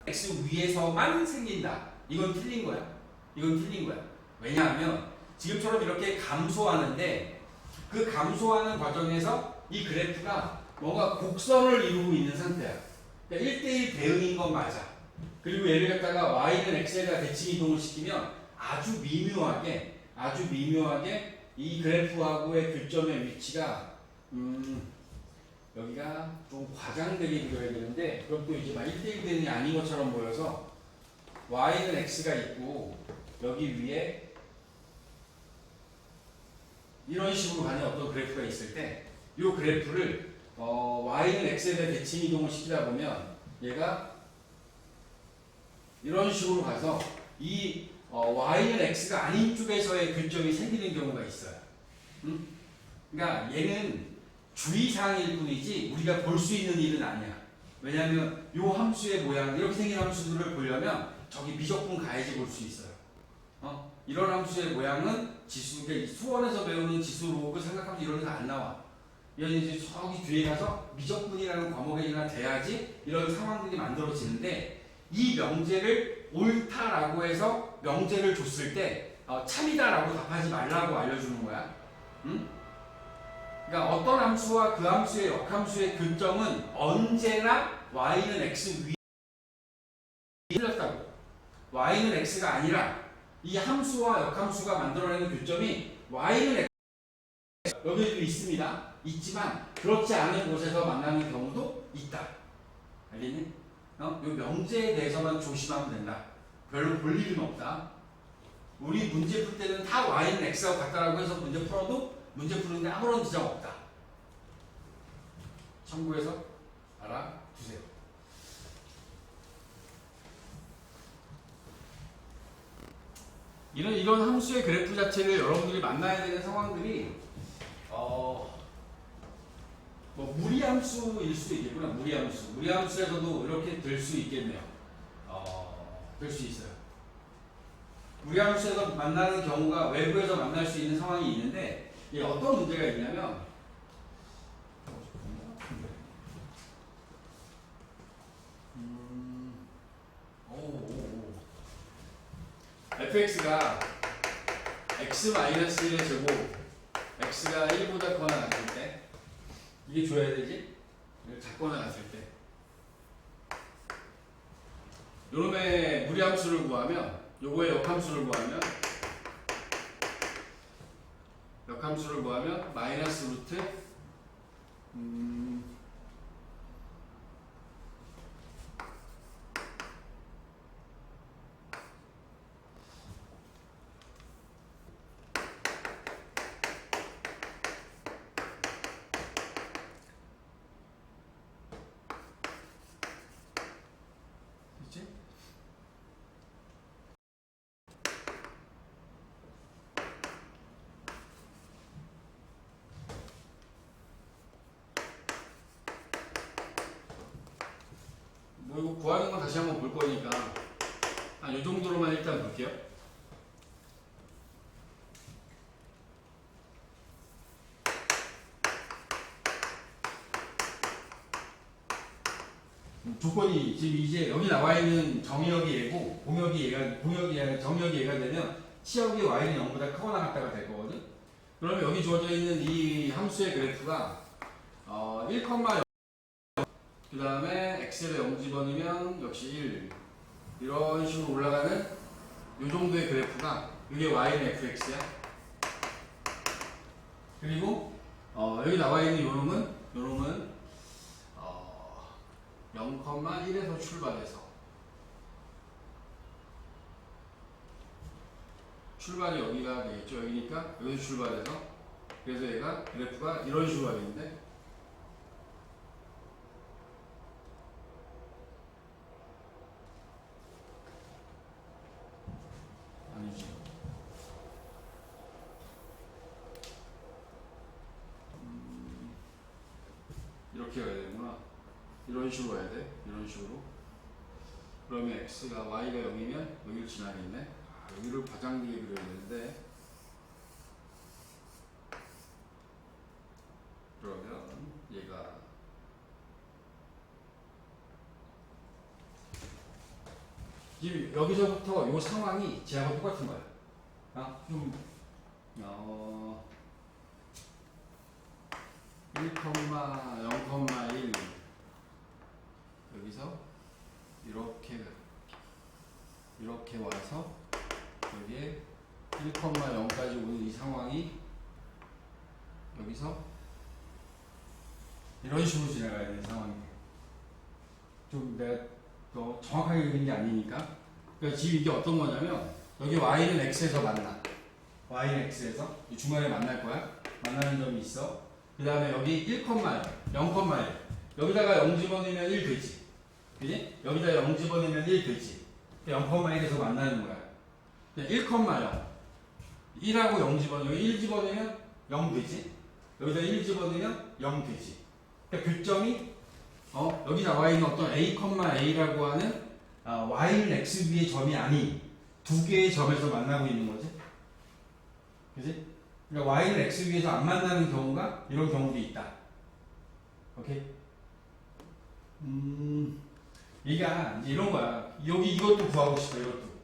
Speaker 1: x 위에서만 생긴다. 이건 틀린 거야. 이건 틀린 거야. 왜냐하면 지금처럼 이렇게 감소하는데 그 감소하는 과정에서 이 그래프가 뭔가 곡선을 이루고 있는 상태야. 그러니까 1대1 대응인 건 맞아. 그리고 얘를 갖다가 y는 x에다 대칭 이동을 시키면 아주 미묘하게 이 그래프하고의 교점의 위치가 여기가 좀 과장되게 그려야 되는데 그것도 이제 막 1대1 대응이 아닌 것처럼 보여서 y는 x가 있고 여기 위에 이런 식으로 가는 어떤 그래프가 있을 때 이 그래프를 y는 x에 대해 대칭 이동을 시키다 보면 얘가 이런 식으로 가서 이 y는 x가 아닌 쪽에서의 교점이 생기는 경우가 있어요. 그러니까 얘는 주의사항일 뿐이지 우리가 볼 수 있는 일은 아니야. 왜냐하면 이 함수의 모양 이렇게 생긴 함수들을 보려면 저기 미적분 가야지 볼 수 있어요. 이런 함수의 모양은 지수, 그러니까 수원에서 배우는 지수로 생각하면 이런 데가 안 나와. 이건 이제 저기 뒤에 가서 미적분이라는 과목에나 돼야지 이런 상황들이 만들어지는데 이 명제를 옳다라고 해서 명제를 줬을 때 참이다라고 답하지 말라고 알려주는 거야. 응? 그러니까 어떤 함수와 그 함수의 역함수의 교점은 언제나 y는 x 위에 틀렸다고. y는 x가 아니라 이 함수와 역함수가 만들어내는 교점이 y는 x 여기도 있습니다. 있지만 그렇지 않은 곳에서 만나는 경우도 있다. 알겠니? 이 명제에 대해서만 조심하면 된다. 별로 볼 일은 없다. 우리 문제 풀 때는 다 y는 x하고 같다라고 해서 문제 풀어도 문제 푸는데 아무런 지장 없다. 참고해서 알아두세요. 이런 함수의 그래프 자체를 여러분들이 만나야 되는 상황들이 뭐 무리함수일 수도 있겠구나. 무리함수에서도 이렇게 될 수 있겠네요. 될 수 있어요. 무리함수에서 만나는 경우가 외부에서 만날 수 있는 상황이 있는데 이게 어떤 문제가 있냐면 fx가 x-1의 제곱 x가 1보다 커나 같을 때 이게 줘야 되지? 작거나 같을 때 요놈의 무리함수를 구하면 요거의 역함수를 구하면 마이너스 루트 그치? 뭐 이거 구하는 건 다시 한번 볼 거니까 요 정도로만 일단 볼게요. 조건이 지금 이제 여기 나와 있는 정의역이 얘고 정의역이 얘가 되면 치역이 y는 0보다 크거나 같다가 될 거거든. 그러면 여기 주어져 있는 이 함수의 그래프가 1,0 그 다음에 x에다 0 집어넣으면 역시 1 이런 식으로 올라가는 요 정도의 그래프가 이게 y는 fx야. 그리고 여기 나와 있는 요놈은 0,1에서 출발해서 출발이 여기가 되겠죠. 여기니까 여기서 출발해서 그래서 얘가 그래프가 이런 식으로 가겠는데 아니지. 이렇게 가야 되는구나. 이런 식으로 가야 돼. 이런 식으로. 그러면 x가 y가 0이면 여기를 지나겠네. 여기를 과장되게 그려야 되는데 그러면 얘가 지금 여기서부터 이 상황이 쟤하고 똑같은 거야. 좀 1,0,1 여기서 이렇게 와서 여기에 1,0까지 오는 이 상황이 여기서 이런 식으로 지나가야 되는 상황이에요. 좀 내가 더 정확하게 그린 게 아니니까. 그러니까 지금 이게 어떤 거냐면 여기 y는 x에서 만나. y는 x에서 이 중간에 만날 거야. 만나는 점이 있어. 그 다음에 여기 1, 0,1 여기다가 0 집어넣으면 1 되지. 그지? 여기다 0 집어넣으면 1 되지. 0,1에서 만나는 거야. 1,0 1하고 0 집어넣으면 여기 1 집어넣으면 0 되지. 여기다 1 집어넣으면 0 되지. 그러니까 교점이 여기 나와 있는 어떤 a,a라고 하는 y는 x 위의 점이 아닌 두 개의 점에서 만나고 있는 거지. 그지? 그러니까 y는 x 위에서 안 만나는 경우가 이런 경우도 있다. 오케이? 얘가 이제 이런 거야. 여기 이것도 구하고 싶어, 이것도.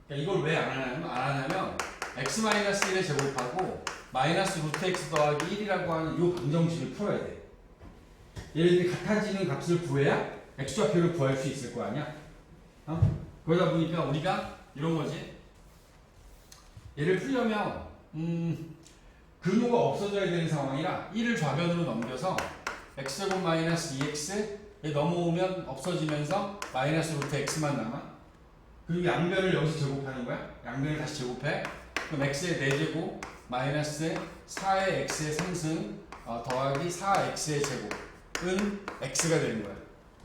Speaker 1: 그러니까 이걸 왜 안 하냐면 x-1을 제곱하고 마이너스 루트 x 더하기 1이라고 하는 이 방정식을 풀어야 돼. 얘네들이 같아지는 값을 구해야 x좌표를 구할 수 있을 거 아니야? 그러다 보니까 우리가 이런 거지. 얘를 풀려면 근호가 없어져야 되는 상황이라 1을 좌변으로 넘겨서 x제곱 마이너스 2x에 넘어오면 없어지면서 마이너스 루트 x만 남아. 그리고 양변을 여기서 제곱하는 거야. 양변을 다시 제곱해. 그럼 x의 4제곱 마이너스 4의 x의 3승 더하기 4x의 제곱은 x가 되는 거야.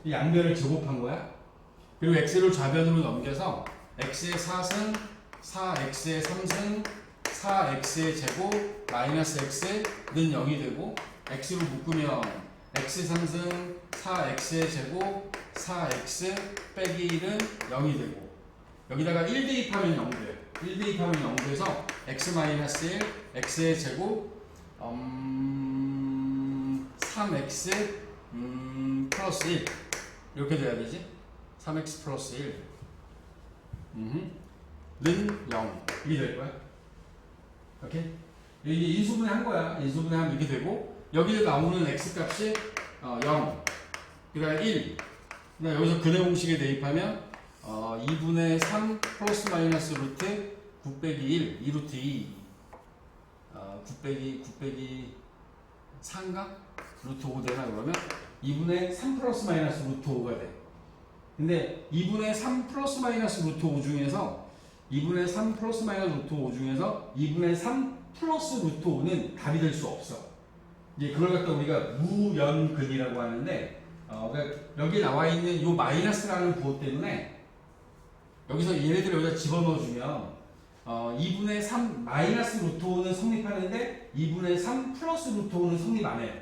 Speaker 1: 이 양변을 제곱한 거야. 그리고 x를 좌변으로 넘겨서 x의 4승 4x의 3승 4x의 제곱 마이너스 x는 0이 되고 x로 묶으면 x 3승 4x의 제곱 4x 빼기 1은 0이 되고 여기다가 1 대입하면 0 돼. 1 대입하면 0 돼서 x 마이너스 1 x의 제곱 3x 플러스 1 이렇게 돼야 되지. 3x 플러스 1는 0 이게 될 거야. 오케이? 이게 인수분해 한 거야. 인수분해 하면 이렇게 되고 여기에 나오는 x 값이 0 그 다음에 1 그다음에 여기서 근해 공식에 대입하면 2분의 3 플러스 마이너스 루트 9 빼기 1 2루트 2 9 빼기 4인가? 루트 5 되나 그러면 2분의 3 플러스 마이너스 루트 5가 돼. 근데 2분의 3 플러스 마이너스 루트 5 중에서 2분의 3 플러스 마이너스 루트 5 중에서 2분의 3 플러스 루트 5는 답이 될 수 없어. 이제 그걸 갖다 우리가 무연근이라고 하는데 그러니까 여기 나와 있는 요 마이너스라는 부호 때문에 여기서 얘네들 여기다 집어넣어주면 2분의 3 마이너스 루트 5는 성립하는데 2분의 3 플러스 루트 5는 성립 안 해요.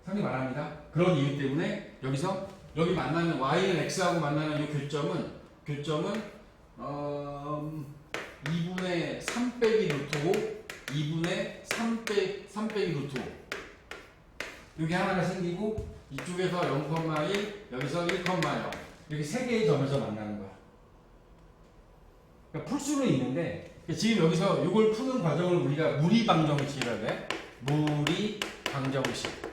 Speaker 1: 성립 안 합니다. 그런 이유 때문에 여기서 여기 만나는 y는 x하고 만나는 이 교점은 2분의 3 빼기 루트 5 2분의 3 빼기 루트 5 여기 하나가 생기고 이쪽에서 0,1 여기서 1,0 이렇게 세 개의 점에서 만나는 거야. 그러니까 풀 수는 있는데 지금 여기서 이걸 푸는 과정을 우리가 무리방정식이라고 해. 무리방정식.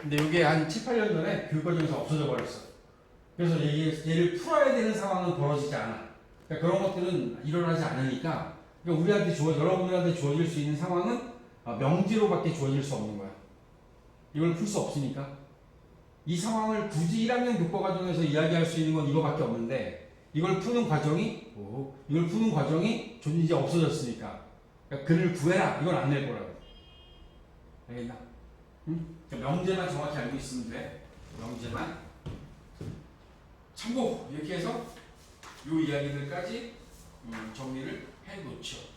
Speaker 1: 근데 이게 한 7, 8년 전에 교육과정에서 없어져 버렸어. 그래서 얘를 풀어야 되는 상황은 벌어지지 않아. 그러니까 그런 것들은 일어나지 않으니까 그러니까 여러분들한테 주어질 수 있는 상황은 명지로밖에 주어질 수 없는 거야. 이걸 풀 수 없으니까. 이 상황을 굳이 1학년 교과과정에서 이야기할 수 있는 건 이거밖에 없는데 이걸 푸는 과정이 이제 없어졌으니까
Speaker 2: 그러니까 그를 구해라. 이건 안 낼 거라고. 알겠나? 응? 그러니까 명제만 정확히 알고 있으면 돼. 명제만. 참고 이렇게 해서 요 이야기들까지 정리를 해놓죠.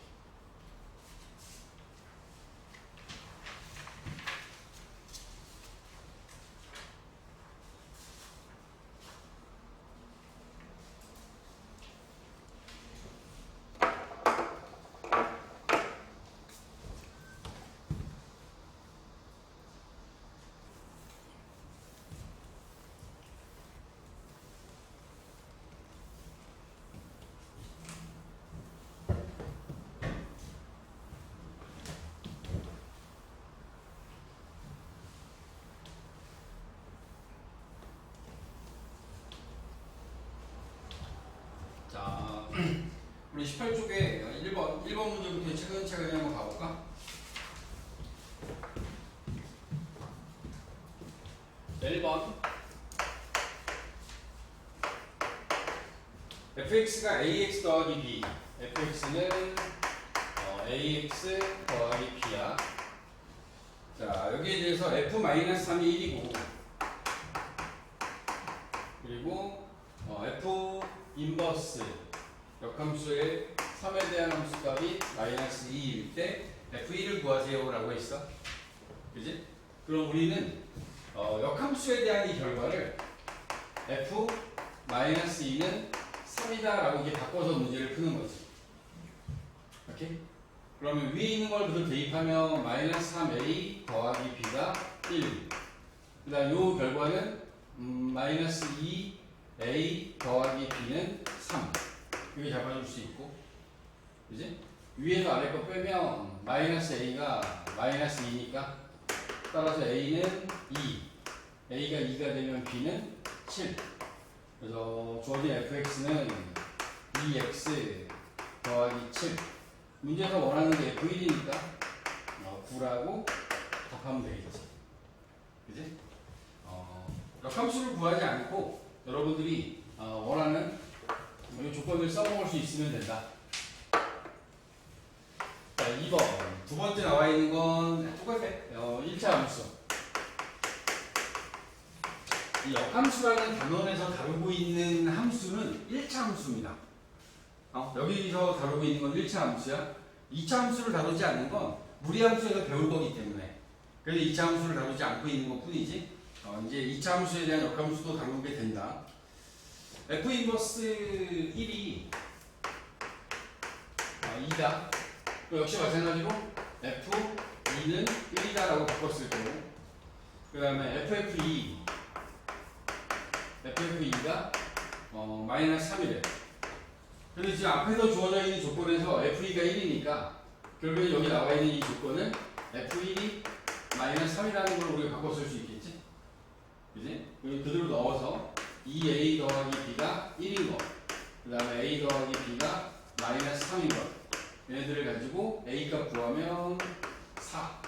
Speaker 2: 자, 우리 18쪽에 1번 문제부터 차근차근히 한번 가볼까? 1번 fx가 ax 더하기 b fx는 ax 더하기 b야. 자, 여기에 대해서 f-3이 1이고 그리고 f 인버스 역함수의 3에 대한 함수값이 마이너스 2일 때 f1을 구하세요 라고 했어. 그지? 그럼 우리는 역함수에 대한 이 결과를 f 마이너스 2는 3이다 라고 이렇게 바꿔서 문제를 푸는 거지. 오케이? 그러면 위에 있는 걸 그대로 대입하면 마이너스 3a 더하기 b가 1. 그 다음 요 결과는 마이너스 2a 더하기 b는 3. 이게 잡아줄 수 있고, 그지? 위에서 아래 거 빼면 마이너스 a가 마이너스 2니까 따라서 a는 2. a가 2가 되면 b는 7. 그래서 주어진 fx는 2x 더하기 7. 문제에서 원하는 게 f1이니까 9라고 답하면 되겠지. 그지? 역함수를 구하지 않고 여러분들이 원하는 이 조건을 써먹을 수 있으면 된다. 자, 2번. 두 번째 나와 있는 건 똑같아. 1차 함수. 이 역함수라는 단원에서 다루고 있는 함수는 1차 함수입니다. 여기서 다루고 있는 건 1차 함수야. 2차 함수를 다루지 않는 건 무리함수에서 배울 거기 때문에. 그래서 2차 함수를 다루지 않고 있는 것 뿐이지. 이제 2차 함수에 대한 역함수도 다루게 된다. F 인버스 1이 2다. 또 역시 마찬가지로 F2는 1이다 라고 바꿨을 거고, 그 다음에 FF2가 마이너스 3이래. 근데 지금 앞에서 주어져 있는 조건에서 F2가 1이니까 결국에 여기 나와 있는 이 조건은 F1이 마이너스 3이라는 걸 우리가 바꿔 쓸 수 있겠지? 그지? 여기 그대로 넣어서 2a 더하기 b가 1인 거, 그 다음에 a 더하기 b가 마이너스 3인 거, 얘네들을 가지고 a 값 구하면 4,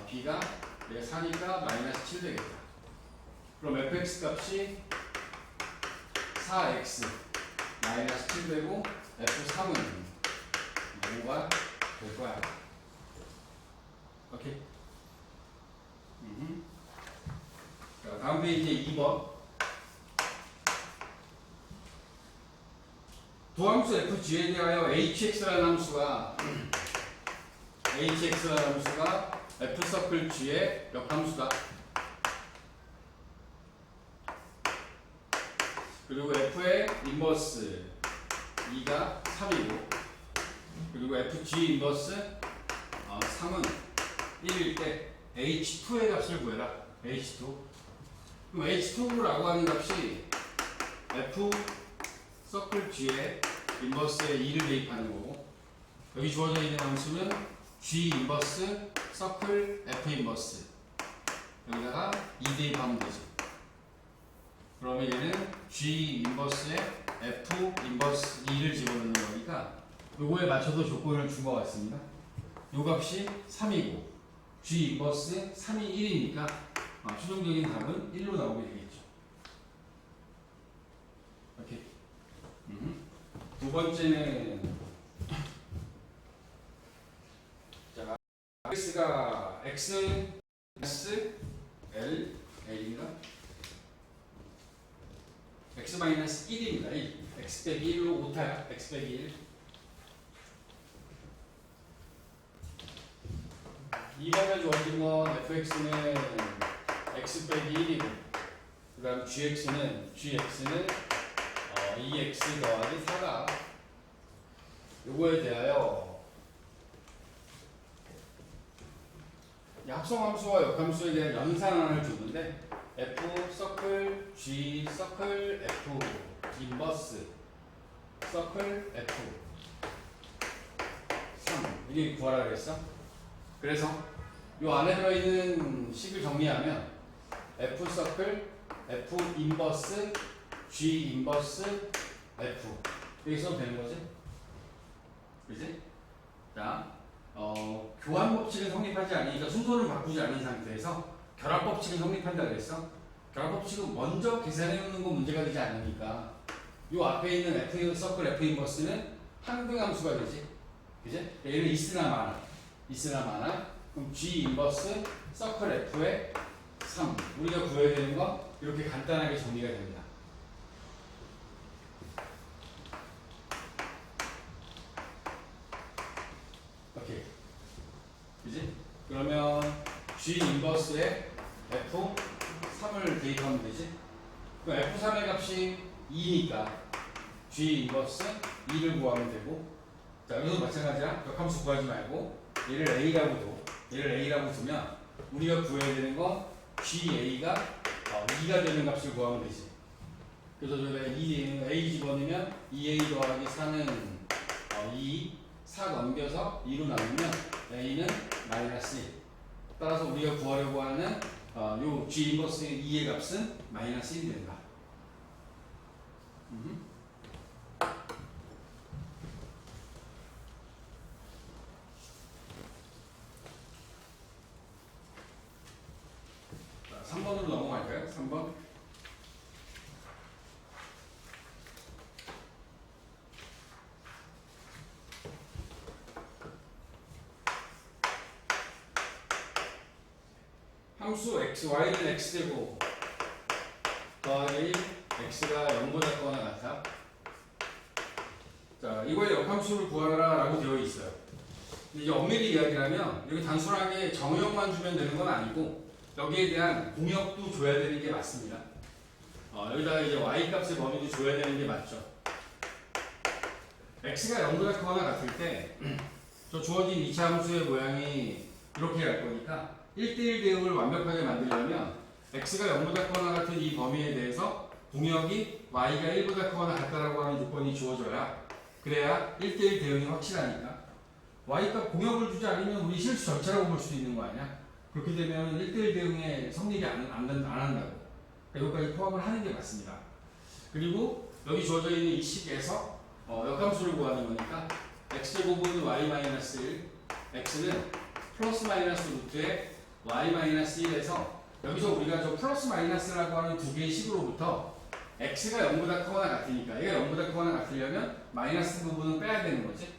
Speaker 2: b가 내가 4니까 마이너스 7 되겠다. 그럼 fx 값이 4x 마이너스 7 되고 f3은 5가 될 거야. 오케이. 자, 다음 페이지 2번. 도함수 fg에 대하여 hx라는 함수가 f 서클 g의 역함수다. 그리고 f의 인버스 2가 3이고, 그리고 fg 인버스 3은 1일 때 h2의 값을 구해라. h2. 그럼 h2라고 하는 값이 f 서클 g의 인버스에 2를 대입하는 거고, 여기 주어져 있는 함수는 g 인버스 서클 f 인버스, 여기다가 2 대입하면 되죠. 그러면 얘는 g 인버스에 f 인버스 2를 집어넣는 거니까 요거에 맞춰서 조건을 준 것 같습니다. 요 값이 3이고 g 인버스 3이 1이니까 최종적인 답은 1로 나오게 되겠죠. 오케이. 두 번째는 x-1입니다. 1. x 빼기 1로 오타야. x 빼기 1. 2번에 주어진 건 fx는 x 빼기 1이고 그 다음 gx는 2x 더하기 4다. 요거에 대하여 이 합성함수와 역함수에 대한 연산안을 줬는데 f 서클 g 서클 f 인버스 서클 f 3 이렇게 구하라 그랬어. 그래서 요 안에 들어있는 식을 정리하면 f 서클 f 인버스 g 인버스 f 이렇게 써도 되는 거지? 그지? 자, 교환 법칙은 성립하지 않으니까 순서를 바꾸지 않은 상태에서 결합 법칙은 성립한다 그랬어. 결합 법칙은 먼저 계산해 놓는 거 문제가 되지 않으니까 요 앞에 있는 f 서클 f 인버스는 항등함수가 되지. 그지? 얘는 있으나 마나 그럼 g 인버스 서클 f의 3 우리가 구해야 되는 건 이렇게 간단하게 정리가 됩니다. 오케이. 그지? 그러면 G 인버스에 F3을 대입하면 되지? 그럼 F3의 값이 2니까 G 인버스 2를 구하면 되고 자, 여기서 마찬가지야. 역함수 구하지 말고 얘를 A라고 두면 우리가 구해야 되는 건 GA가 2가 되는 값을 구하면 되지. 그래서 저희가 A 집어넣으면 2A 더하기 4는 2 4 넘겨서 2로 나누면 A는 마이너스 1. 따라서 우리가 구하려고 하는 요 G 인버스 2의 값은 마이너스 1이 된다. 자, 3번으로 넘어갈까요? 3번. 함수 xy는 x제곱 더하기 x가 0보다 크거나 같아. 자, 이거의 역함수를 구하라 라고 되어 있어요. 근데 이제 엄밀히 이야기하면 여기 단순하게 정의역만 주면 되는 건 아니고 여기에 대한 공역도 줘야 되는 게 맞습니다. 여기다가 이제 y값의 범위도 줘야 되는 게 맞죠. x가 0보다 크거나 같을 때 저 주어진 2차 함수의 모양이 이렇게 갈 거니까 1대1 대응을 완벽하게 만들려면 x가 0보다 크거나 같은 이 범위에 대해서 공역이 y가 1보다 크거나 같다라고 하는 조건이 주어져야 그래야 1대1 대응이 확실하니까 y값 공역을 주지 않으면 우리 실수 전체라고 볼 수도 있는 거 아니야? 그렇게 되면 1대1 대응에 성립이 안 한다고. 여기까지 포함을 하는 게 맞습니다. 그리고 여기 주어져 있는 이 식에서 역함수를 구하는 거니까 x제곱은 y-1 x는 플러스 마이너스 루트에 y-1에서 여기서 우리가 저 플러스 마이너스라고 하는 두 개의 식으로부터 x가 0보다 크거나 같으니까 얘가 0보다 크거나 같으려면 마이너스 부분은 빼야 되는 거지.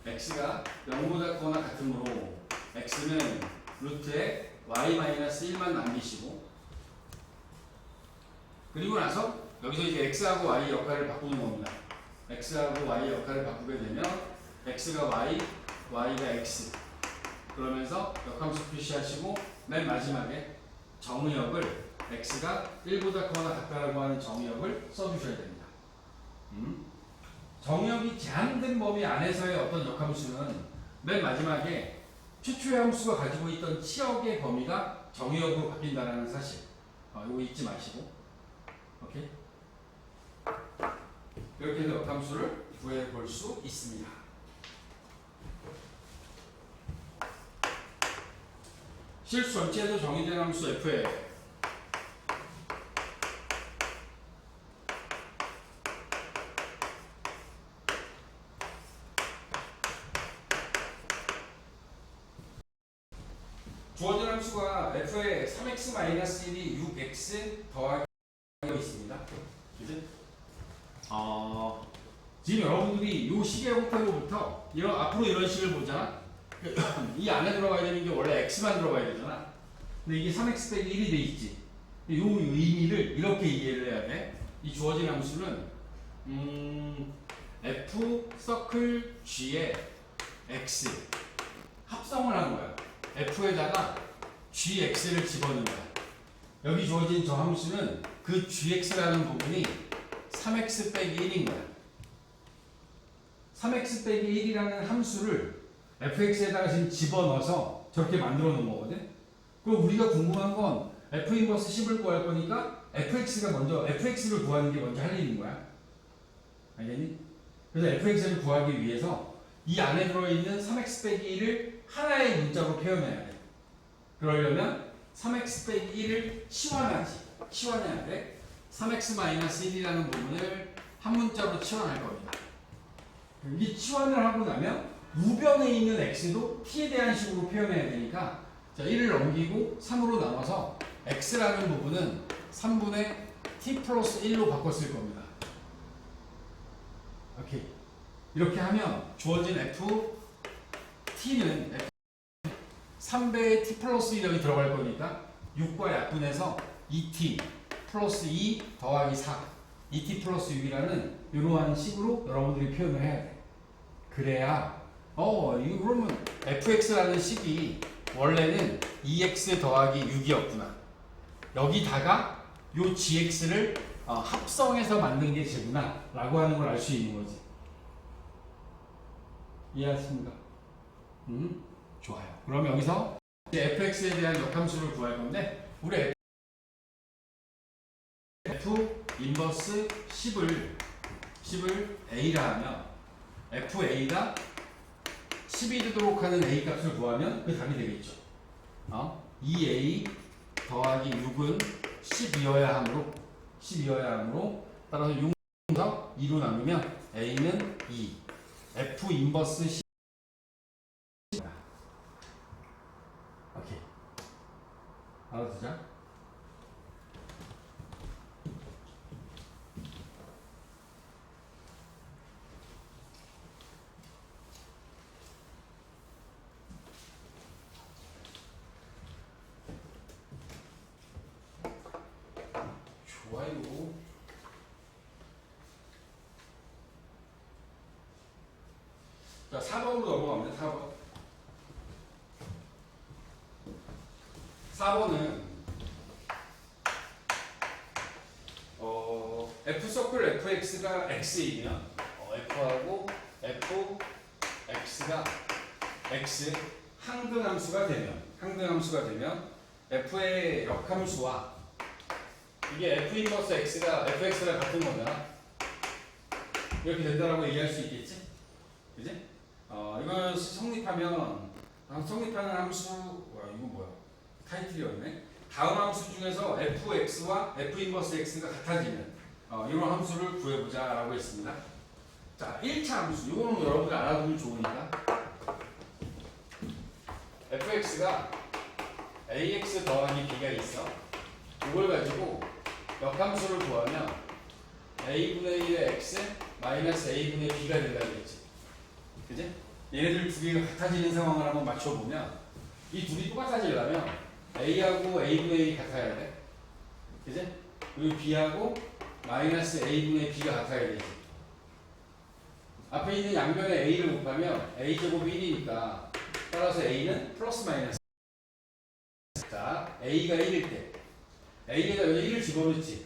Speaker 2: x가 0보다 크거나 같으므로 x는 루트에 y-1만 남기시고 그리고 나서 여기서 이제 x하고 y 역할을 바꾸는 겁니다. x하고 y 역할을 바꾸게 되면 x가 y, y가 x 그러면서 역함수 표시하시고 맨 마지막에 정의역을 x가 1보다 크거나 같다라고 하는 정의역을 써주셔야 됩니다. 정의역이 제한된 범위 안에서의 어떤 역함수는 맨 마지막에 최초의 함수가 가지고 있던 치역의 범위가 정의역으로 바뀐다는 사실 이거 잊지 마시고 오케이? 이렇게 해서 역함수를 구해볼 수 있습니다. 실수 전체에서 정의된 함수 f에 주어진 함수가 f의 3x-1이 6x 더하기 있습니다. 그치? 지금 여러분들이 이 식의 형태로부터 앞으로 이런 식을 보잖아. 이 안에 들어가야 되는 게 원래 x만 들어가야 되잖아. 근데 이게 3x 빼기 1이 돼 있지. 이 의미를 이렇게 이해를 해야 돼. 이 주어진 함수는 f 서클 g의 x 합성을 한 거야. f에다가 gx를 집어넣은 거야. 여기 주어진 저 함수는 그 gx라는 부분이 3x 빼기 1인 거야. 3x 빼기 1이라는 함수를 fx에다가 지금 집어넣어서 저렇게 만들어 놓은 거거든. 그럼 우리가 궁금한 건 f 인버스 10을 구할 거니까 fx를 구하는 게 먼저 할 일인 거야. 알겠니? 그래서 fx를 구하기 위해서 이 안에 들어있는 3x 빼기 1을 하나의 문자로 표현해야 돼. 그러려면 3x 빼기 1을 치환해야 돼. 3x 마이너스 1이라는 부분을 한 문자로 치환할 겁니다. 이 치환을 하고 나면 우변에 있는 x도 t에 대한 식으로 표현해야 되니까 자, 1을 넘기고 3으로 나눠서 x라는 부분은 3분의 t 플러스 1로 바꿨을 겁니다. 오케이. 이렇게 하면 주어진 t는 3배의 t 플러스 1 여기 들어갈 거니까 6과 약분해서 2t 플러스 2 더하기 4 2t 플러스 6이라는 이러한 식으로 여러분들이 표현을 해야 돼. 그래야 이거 그러면 fx라는 식이 원래는 2x 더하기 6이었구나. 여기다가 요 gx를 합성해서 만든 게 쟤구나 라고 하는 걸 알 수 있는 거지. 이해하십니까? 좋아요. 그럼 여기서 fx에 대한 역함수를 구할 건데 우리 f 인버스 10을 a라 하면 fa가 10이 되도록 하는 a 값을 구하면 그 답이 되겠죠. 2a 더하기 6은 12여야 하므로 따라서 6에서 2로 나누면 a는 2 f 인버스 10 오케이. 알아두자. 좋아요. 자, 4번으로 넘어갑니다. 4번은 f 서클 fx가 x이면 f하고 fx가 x 항등함수가 되면 f의 역함수와 이게 f 인버스 x가 fx랑 같은 거잖아. 이렇게 된다라고 얘기할 수 있겠지? 그지? 이걸 성립하면 성립하는 함수 이거 뭐야? 타이틀이었네. 다음 함수 중에서 fx와 f 인버스 x가 같아지면 이런 함수를 구해보자 라고 했습니다. 자, 1차 함수 이거는 여러분들 알아두면 좋으니까 fx가 ax 더하기 b가 있어. 이걸 가지고 역함수를 구하면 a분의 1의 x 마이너스 a분의 b가 된다고 했지. 그지? 얘네들 두 개가 같아지는 상황을 한번 맞춰보면 이 둘이 똑같아지려면 a하고 a분의 1이 같아야 돼. 그지? 그리고 b하고 마이너스 a분의 b가 같아야 되지. 앞에 있는 양변에 a를 곱하면 a제곱이 1이니까 따라서 a는 플러스 마이너스. 자, a가 1일 때 a에다 여기 1을 집어넣지.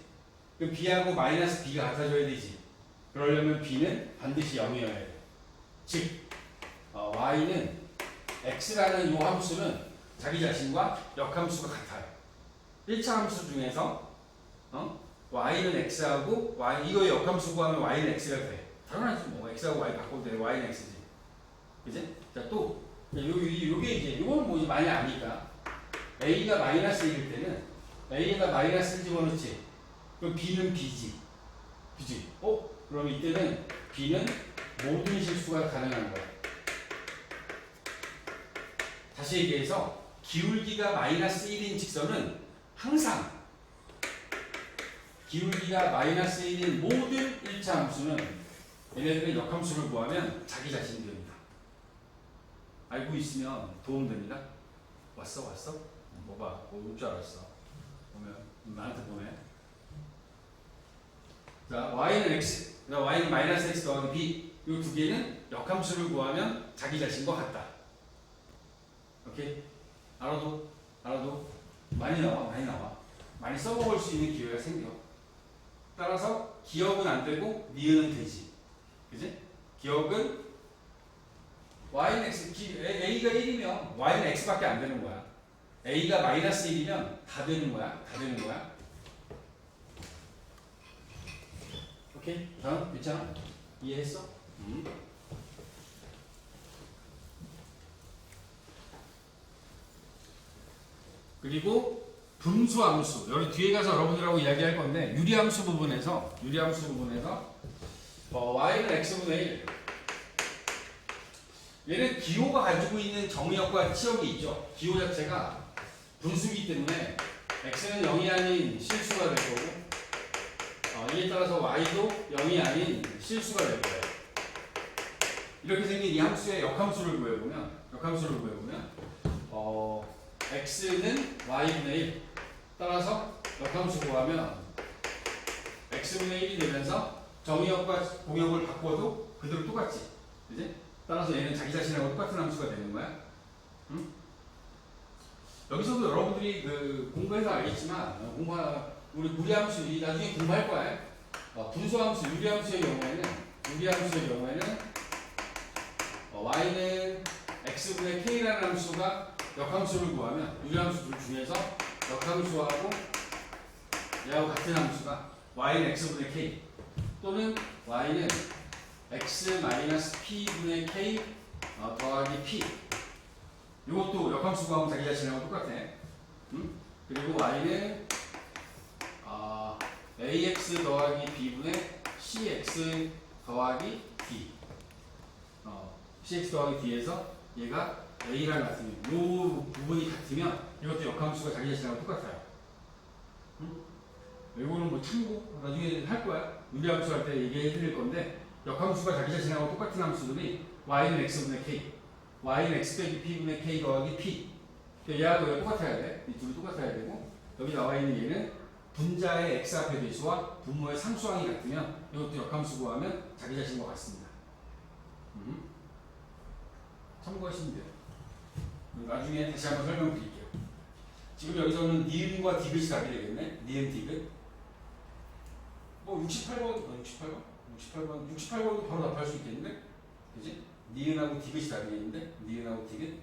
Speaker 2: 그럼 b하고 마이너스 b가 같아져야 되지. 그러려면 b는 반드시 0이어야 돼. 즉 y는 x라는 이 함수는 자기 자신과 역함수가 같아요. 1차 함수 중에서 y는 x하고 이거의 역함수 구하면 y는 x가 돼. 당연하지 뭐. x하고 y 바꿔도 돼. y는 x지. 그지? 자, 또 요게 이제 이거는 뭐 많이 아니까 a가 마이너스 1일 때는 a에다 마이너스 1 집어넣지. 그럼 b는 b지. 그지? 그럼 이때는 b는 모든 실수가 가능한 거야. 다시 얘기해서 기울기가 마이너스 1인 직선은 항상 기울기가 마이너스 1인 모든 1차 함수는 얘네들은 역함수를 구하면 자기 자신이 됩니다. 알고 있으면 도움됩니다. 왔어? 뭐 봐. 올 줄 알았어. 보면 나한테 보내. 자, y는 x, y는 마이너스 x 더하기 b. 이 두 개는 역함수를 구하면 자기 자신과 같다. 오케이? 알아도? 많이 나와. 많이 써먹을 수 있는 기회가 생겨. 따라서 기억은 안 되고 니은은 되지. 그지? 기억은 y는 x, a가 1이면 y는 x밖에 안 되는 거야. a가 마이너스 1이면 다 되는 거야. 오케이? 다음 괜찮아? 이해했어? 그리고 분수함수. 여기 뒤에 가서 여러분들하고 이야기할 건데 유리함수 부분에서 y는 x분의 1. 얘는 기호가 가지고 있는 정의역과 치역이 있죠. 기호 자체가 분수기 때문에 x는 0이 아닌 실수가 될 거고 이에 따라서 y도 0이 아닌 실수가 될 거예요. 이렇게 생긴 이 함수의 역함수를 구해보면 x는 y분의 1 따라서 역함수 구하면 x분의 1이 되면서 정의역과 공역을 바꿔도 그대로 똑같지. 그지? 따라서 얘는 자기 자신하고 똑같은 함수가 되는 거야. 응? 여기서도 여러분들이 그 공부해서 알겠지만 우리 무리함수 나중에 공부할 거야. 분수함수 유리함수의 경우에는 y는 x분의 k라는 함수가 역함수를 구하면 유리함수 둘 중에서 역함수하고 얘하고 같은 함수가 y는 x분의 k 또는 y는 x-p분의 k 더하기 p. 이것도 역함수 구하면 자기 자신하고 똑같아. 그리고 y는 ax 더하기 b분의 cx 더하기 d. cx 더하기 d에서 얘가 a랑 같으면 이 부분이 같으면 이것도 역함수가 자기 자신하고 똑같아요. 이거는 뭐 참고 나중에 할 거야. 유리함수 할 때 얘기해 드릴 건데 역함수가 자기 자신하고 똑같은 함수들이 y는 x분의 k, y는 x 빼기 p분의 k 더하기 p. 얘하고 얘가 똑같아야 돼. 이 둘이 똑같아야 되고 여기 나와 있는 얘는 분자의 x 앞의 배수와 분모의 상수항이 같으면 이것도 역함수 구하면 자기 자신과 같습니다. 참고하시면 돼요. 나중에 다시 한번 설명드릴게요. 지금 여기서는 니은과 디귿이 답이 되겠네. 니은 디귿. 뭐 68번도 바로 답할 수 있겠는데? 그지? 니은하고 디귿이 답이겠는데? 니은하고 디귿.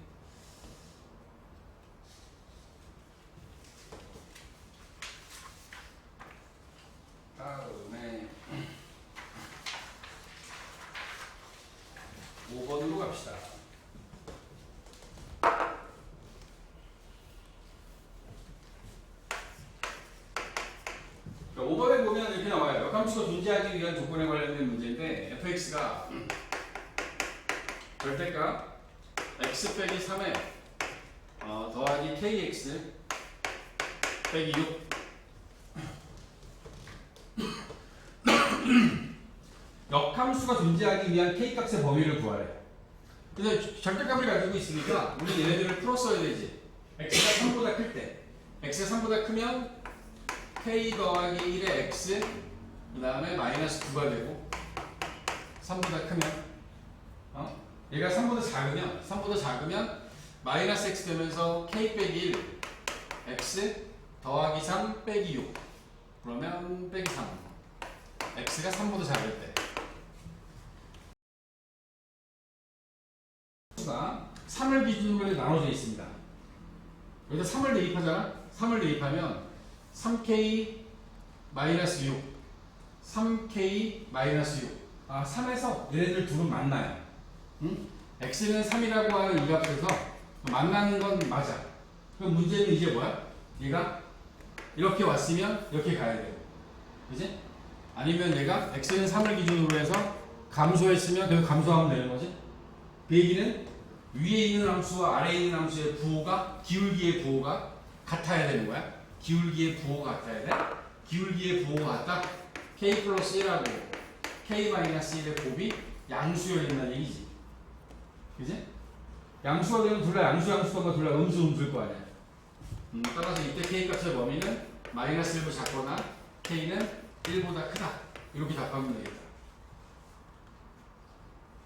Speaker 2: 다음에 5번으로 갑시다. 5번에 보면 이렇게 나와요. 역함수가 존재하기 위한 조건에 관련된 문제인데 fx가 절대값 x 빼기 3에 더하기 kx 빼기 6 역함수가 존재하기 위한 k값의 범위를 구하래. 근데 절대값을 가지고 있으니까 우리 얘네들을 풀었어야 되지. x가 3보다 클 때 x가 3보다 크면 k 더하기 1의 x 그 다음에 마이너스 9가 되고 3보다 크면 얘가 3보다 작으면 마이너스 x 되면서 k 빼기 1 x 더하기 3 빼기 6 그러면 빼기 3 x가 3보다 작을 때 수가 3을 기준으로 나눠져 있습니다. 여기다 3을 대입하잖아. 3을 대입하면 3k 마이너스 6 3k 마이너스 6 3에서 얘네들 둘은 만나요. x는 3이라고 하는 이 값에서 만나는 건 맞아. 그럼 문제는 이제 뭐야? 얘가 이렇게 왔으면 이렇게 가야 되고 그지? 아니면 얘가 x는 3을 기준으로 해서 감소했으면 계속 감소하면 되는 거지. 그 얘기는 위에 있는 함수와 아래에 있는 함수의 부호가 기울기의 부호가 같아야 되는 거야. 기울기의 부호가 같아야 돼. 기울기의 부호가 같다. k 플러스 1하고 k 마이너스 1의 곱이 양수여야 된다는 얘기지. 그지? 양수가 되면 둘 다 양수가 둘 다 음수일 거 아니야. 따라서 이때 k 값의 범위는 마이너스 1보다 작거나 k는 1보다 크다. 이렇게 답하면 되겠다.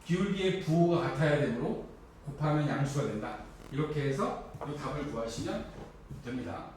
Speaker 2: 기울기의 부호가 같아야 되므로 곱하면 양수가 된다. 이렇게 해서 이 답을 구하시면 됩니다.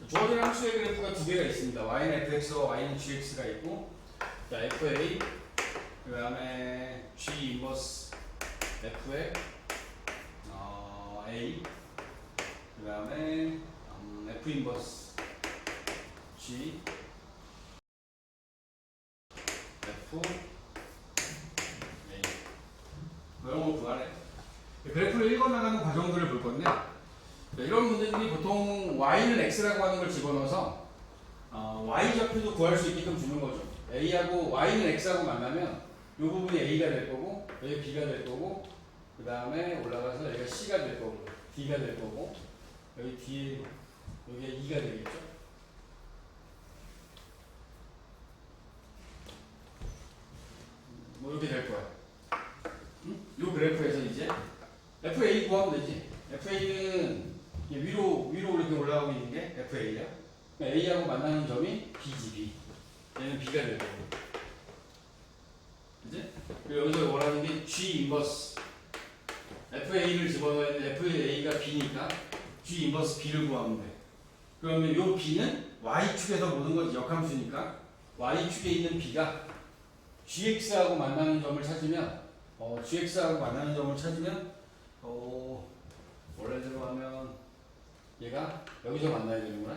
Speaker 2: 주어진 함수의 그래프가 두 개가 있습니다. y는 fx와 y는 gx가 있고, 자, fa, 그 다음에 g 인버스 f의 a, 그 다음에 f 인버스 g, f, a. 이런 걸 구하래. 그래프를 읽어나가는 과정들을 볼 건데, 이런 문제들이 보통 y는 x라고 하는 걸 집어넣어서 y 좌표도 구할 수 있게끔 주는 거죠. a하고 y는 x하고 만나면 이 부분이 a가 될 거고, 여기 b가 될 거고, 그 다음에 올라가서 여기가 c가 될 거고, d가 될 거고, 여기 뒤에 여기가 2가 되겠죠. 뭐 이렇게 될 거야. 이 그래프에서 이제 fa 구하면 되지. fa는 위로 이렇게 올라가고 있는 게 FA야. A하고 만나는 점이 B지, B. 얘는 B가 될 거고. 그지? 그리고 여기서 원하는 게 G 인버스. FA를 집어넣어야 되는데 FA가 B니까 G 인버스 B를 구하면 돼. 그러면 요 B는 Y축에서 모든 건 역함수니까 Y축에 있는 B가 GX하고 만나는 점을 찾으면 GX하고 만나는 점을 찾으면 원래대로 하면 얘가 여기서 만나야 되는구나.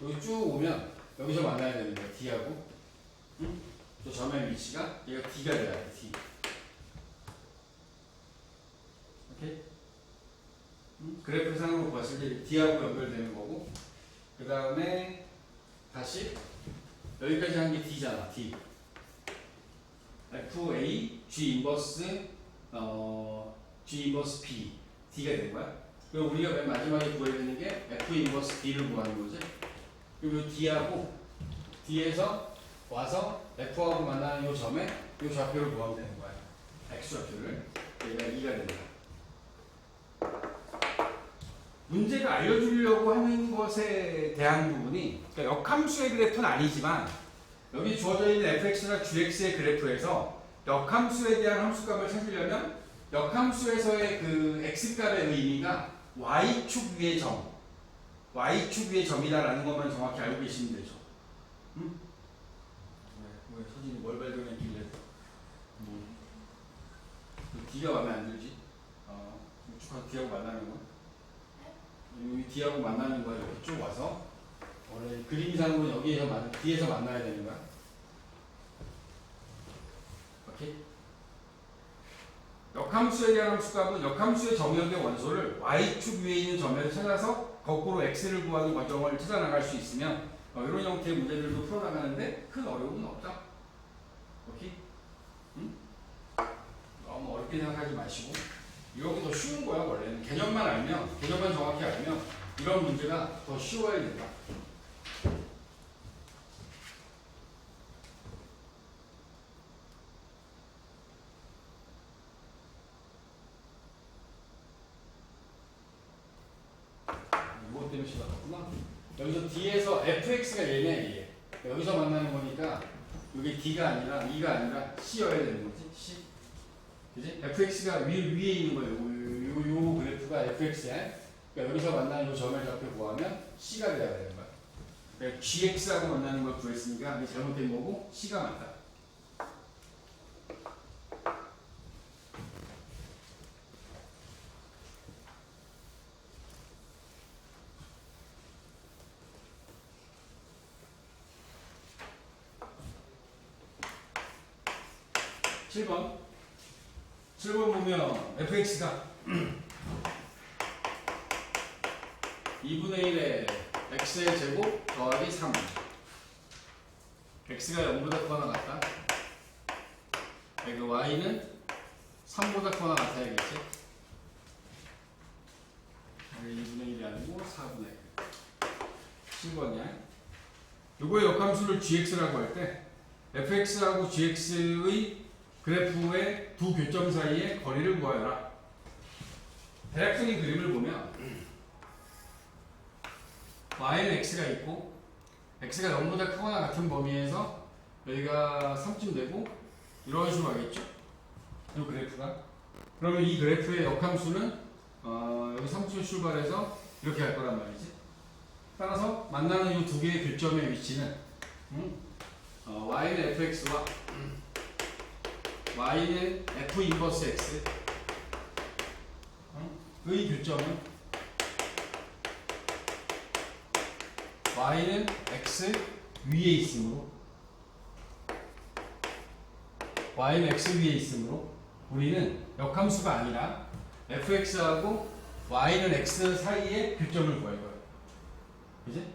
Speaker 2: 여기 쭉 오면 여기서 만나야 되는 거야. D하고. 응? 저 점의 위치가 얘가 D가 돼야 돼. D. 오케이? 응? 그래프상으로 봤을 때 D하고 연결되는 거고, 그 다음에 다시 여기까지 한 게 D잖아. D. FA G 인버스 G 인버스 B D가 된 거야. 그럼 우리가 맨 마지막에 구해야 되는 게 F 인버스 D를 구하는 거지. 그리고 D하고 D에서 와서 F하고 만나는 이 점에 이 좌표를 구하면 되는 거야. X 좌표를. 얘가 2가 된다. 문제가 알려주려고 하는 것에 대한 부분이, 그러니까 역함수의 그래프는 아니지만 여기 주어져 있는 fx나 gx의 그래프에서 역함수에 대한 함수값을 찾으려면 역함수에서의 그 x값의 의미가 y축 위의 점, y축 위의 점이다라는 것만 정확히 알고 계시면 되죠. 응? 왜 서진이 뭘 발견했길래 D가 마음에 안 들지? 우측하고 D하고 만나는 거? 여기 D하고 만나는 거야. 이렇게 쭉 와서
Speaker 1: 원래 그림상으로 여기에서 뒤에서 만나야 되는 거야. 오케이? 역함수에 대한 함수값은 역함수의 정역의 원소를 y축 위에 있는 점에서 찾아서 거꾸로 x를 구하는 과정을 찾아나갈 수 있으면 이런 형태의 문제들도 풀어나가는데 큰 어려움은 없다. 오케이? 응? 너무 어렵게 생각하지 마시고 이렇게 더 쉬운 거야. 원래는 개념만 알면, 개념만 정확히 알면 이런 문제가 더 쉬워야 된다. 이것 때문에 시작했구나. 여기서 D에서 fx가 얘네 얘. 여기서 만나는 거니까 이게 D가 아니라 E가 아니라 C여야 되는 거지. C. 그지? fx가 위에 있는 거예요. 요 그래프가 fx야. 그러니까 여기서 만나는 요 점을 좌표 구하면 C가 돼야 되는 거야. 그러니까 gx하고 만나는 걸 구했으니까 이게 잘못된 거고 C가 맞다. 7번. 7번 보면 fx가 2분의 1의 x의 제곱 더하기 3. x가 0보다 크거나 같다. 그리고 y는 3보다 크거나 같아야겠지. 2분의 1이 아니고 4분의 1. 7번이야. 요거의 역함수를 gx라고 할 때 fx하고 gx의 그래프의 두 교점 사이의 거리를 구하여라. 대략적인 그림을 보면 y는 x가 있고 x가 0보다 크거나 같은 범위에서 여기가 3쯤 되고 이런 식으로 하겠죠? 이 그래프가. 그러면 이 그래프의 역함수는 여기 3쯤 출발해서 이렇게 할 거란 말이지. 따라서 만나는 이 두 개의 교점의 위치는 y는 fx와 y는 f 인버스 x 의 교점은 y는 x 위에 있으므로 우리는 역함수가 아니라 fx하고 y는 x 사이의 교점을 구할 거예요. 그지?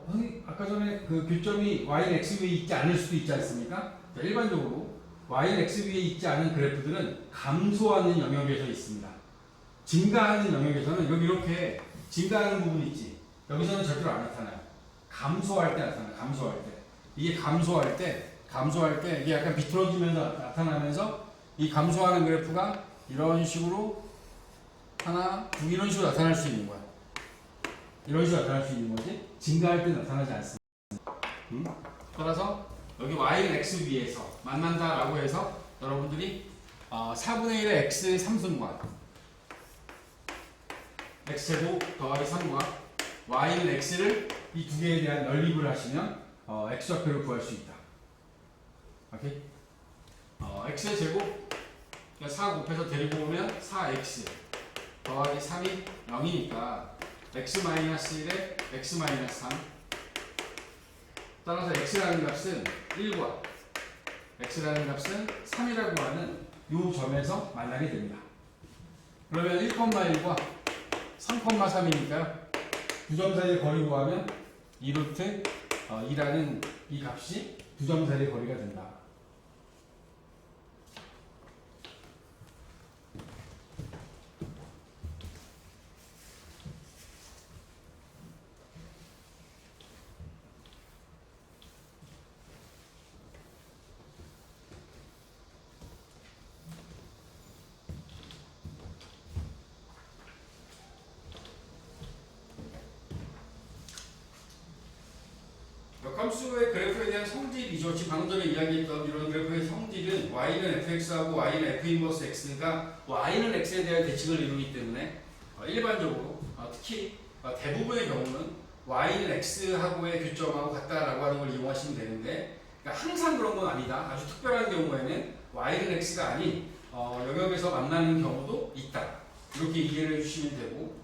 Speaker 1: 선생님 아까 전에 그 교점이 y는 x 위에 있지 않을 수도 있지 않습니까? 자, 일반적으로 y는 x 위에 있지 않은 그래프들은 감소하는 영역에서 있습니다. 증가하는 영역에서는 여기 이렇게 증가하는 부분이 있지. 여기서는 절대로 안 나타나요. 감소할 때 나타나요. 이게 감소할 때 이게 약간 비틀어지면서 나타나면서 이 감소하는 그래프가 이런 식으로 하나, 둘 이런 식으로 나타날 수 있는 거야. 이런 식으로 나타날 수 있는 거지. 증가할 때 나타나지 않습니다. 따라서 여기 y는 x 위에서 만난다라고 해서 여러분들이 4분의 1의 x 3승과 x제곱 더하기 3과 y는 x를 이 두 개에 대한 연립을 하시면 x좌표를 구할 수 있다. 오케이? x의 제곱 4 곱해서 데리고 오면 4x 더하기 3이 0이니까 x-1에 x-3 따라서 x라는 값은 1과 x라는 값은 3이라고 하는 이 점에서 만나게 됩니다. 그러면 1,1과 3,3이니까요. 두 점 사이의 거리 구하면 2루트 2라는 이 값이 두 점 사이의 거리가 된다. 역함수의 그래프에 대한 성질이죠. 지금 방금 전에 이야기했던 이런 그래프의 성질은 y는 fx하고 y는 f 인버스 x가 y는 x에 대한 대칭을 이루기 때문에 일반적으로 특히 대부분의 경우는 y는 x하고의 교점하고 같다라고 하는 걸 이용하시면 되는데 그러니까 항상 그런 건 아니다. 아주 특별한 경우에는 y는 x가 아닌 영역에서 만나는 경우도 있다. 이렇게 이해를 해주시면 되고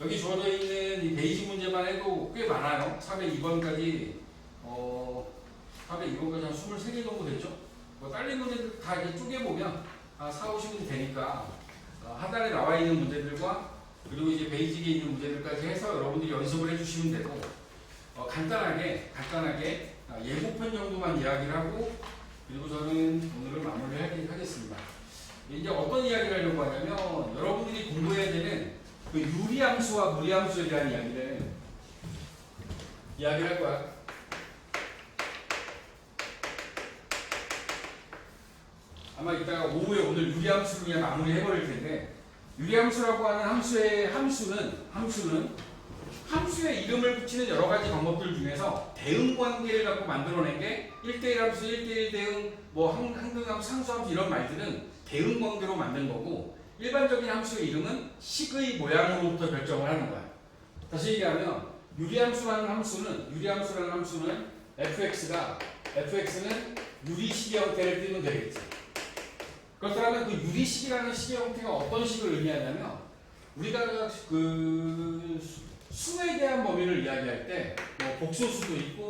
Speaker 2: 여기 주어져 있는 이 베이직 문제만 해도 꽤 많아요. 402번까지 402번까지 한 23개 정도 되죠. 뭐 딸린 문제들 다 이렇게 쪼개보면 4, 50문제 되니까 하단에 나와 있는 문제들과 그리고 이제 베이직에 있는 문제들까지 해서 여러분들이 연습을 해주시면 되고 간단하게 예고편 정도만 이야기를 하고 그리고 저는 오늘을 마무리하겠습니다. 이제 어떤 이야기를 하려고 하냐면 여러분들이 공부해야 되는 그 유리함수와 무리함수에 대한 이야기를 할 거야. 아마 이따가 오후에 오늘 유리함수를 그냥 마무리해 버릴 텐데 유리함수라고 하는 함수의 이름을 붙이는 여러 가지 방법들 중에서 대응 관계를 갖고 만들어낸 게 1대1 함수, 1대1 대응, 뭐 항등함수, 상수함수 이런 말들은 대응 관계로 만든 거고 일반적인 함수의 이름은 식의 모양으로부터 결정을 하는 거야. 다시 얘기하면 유리함수라는 함수는 fx는 유리식의 형태를 띄면 되겠지. 그렇다면 그 유리식이라는 식의 형태가 어떤 식을 의미하냐면 우리가 그 수에 대한 범위를 이야기할 때 뭐 복소수도 있고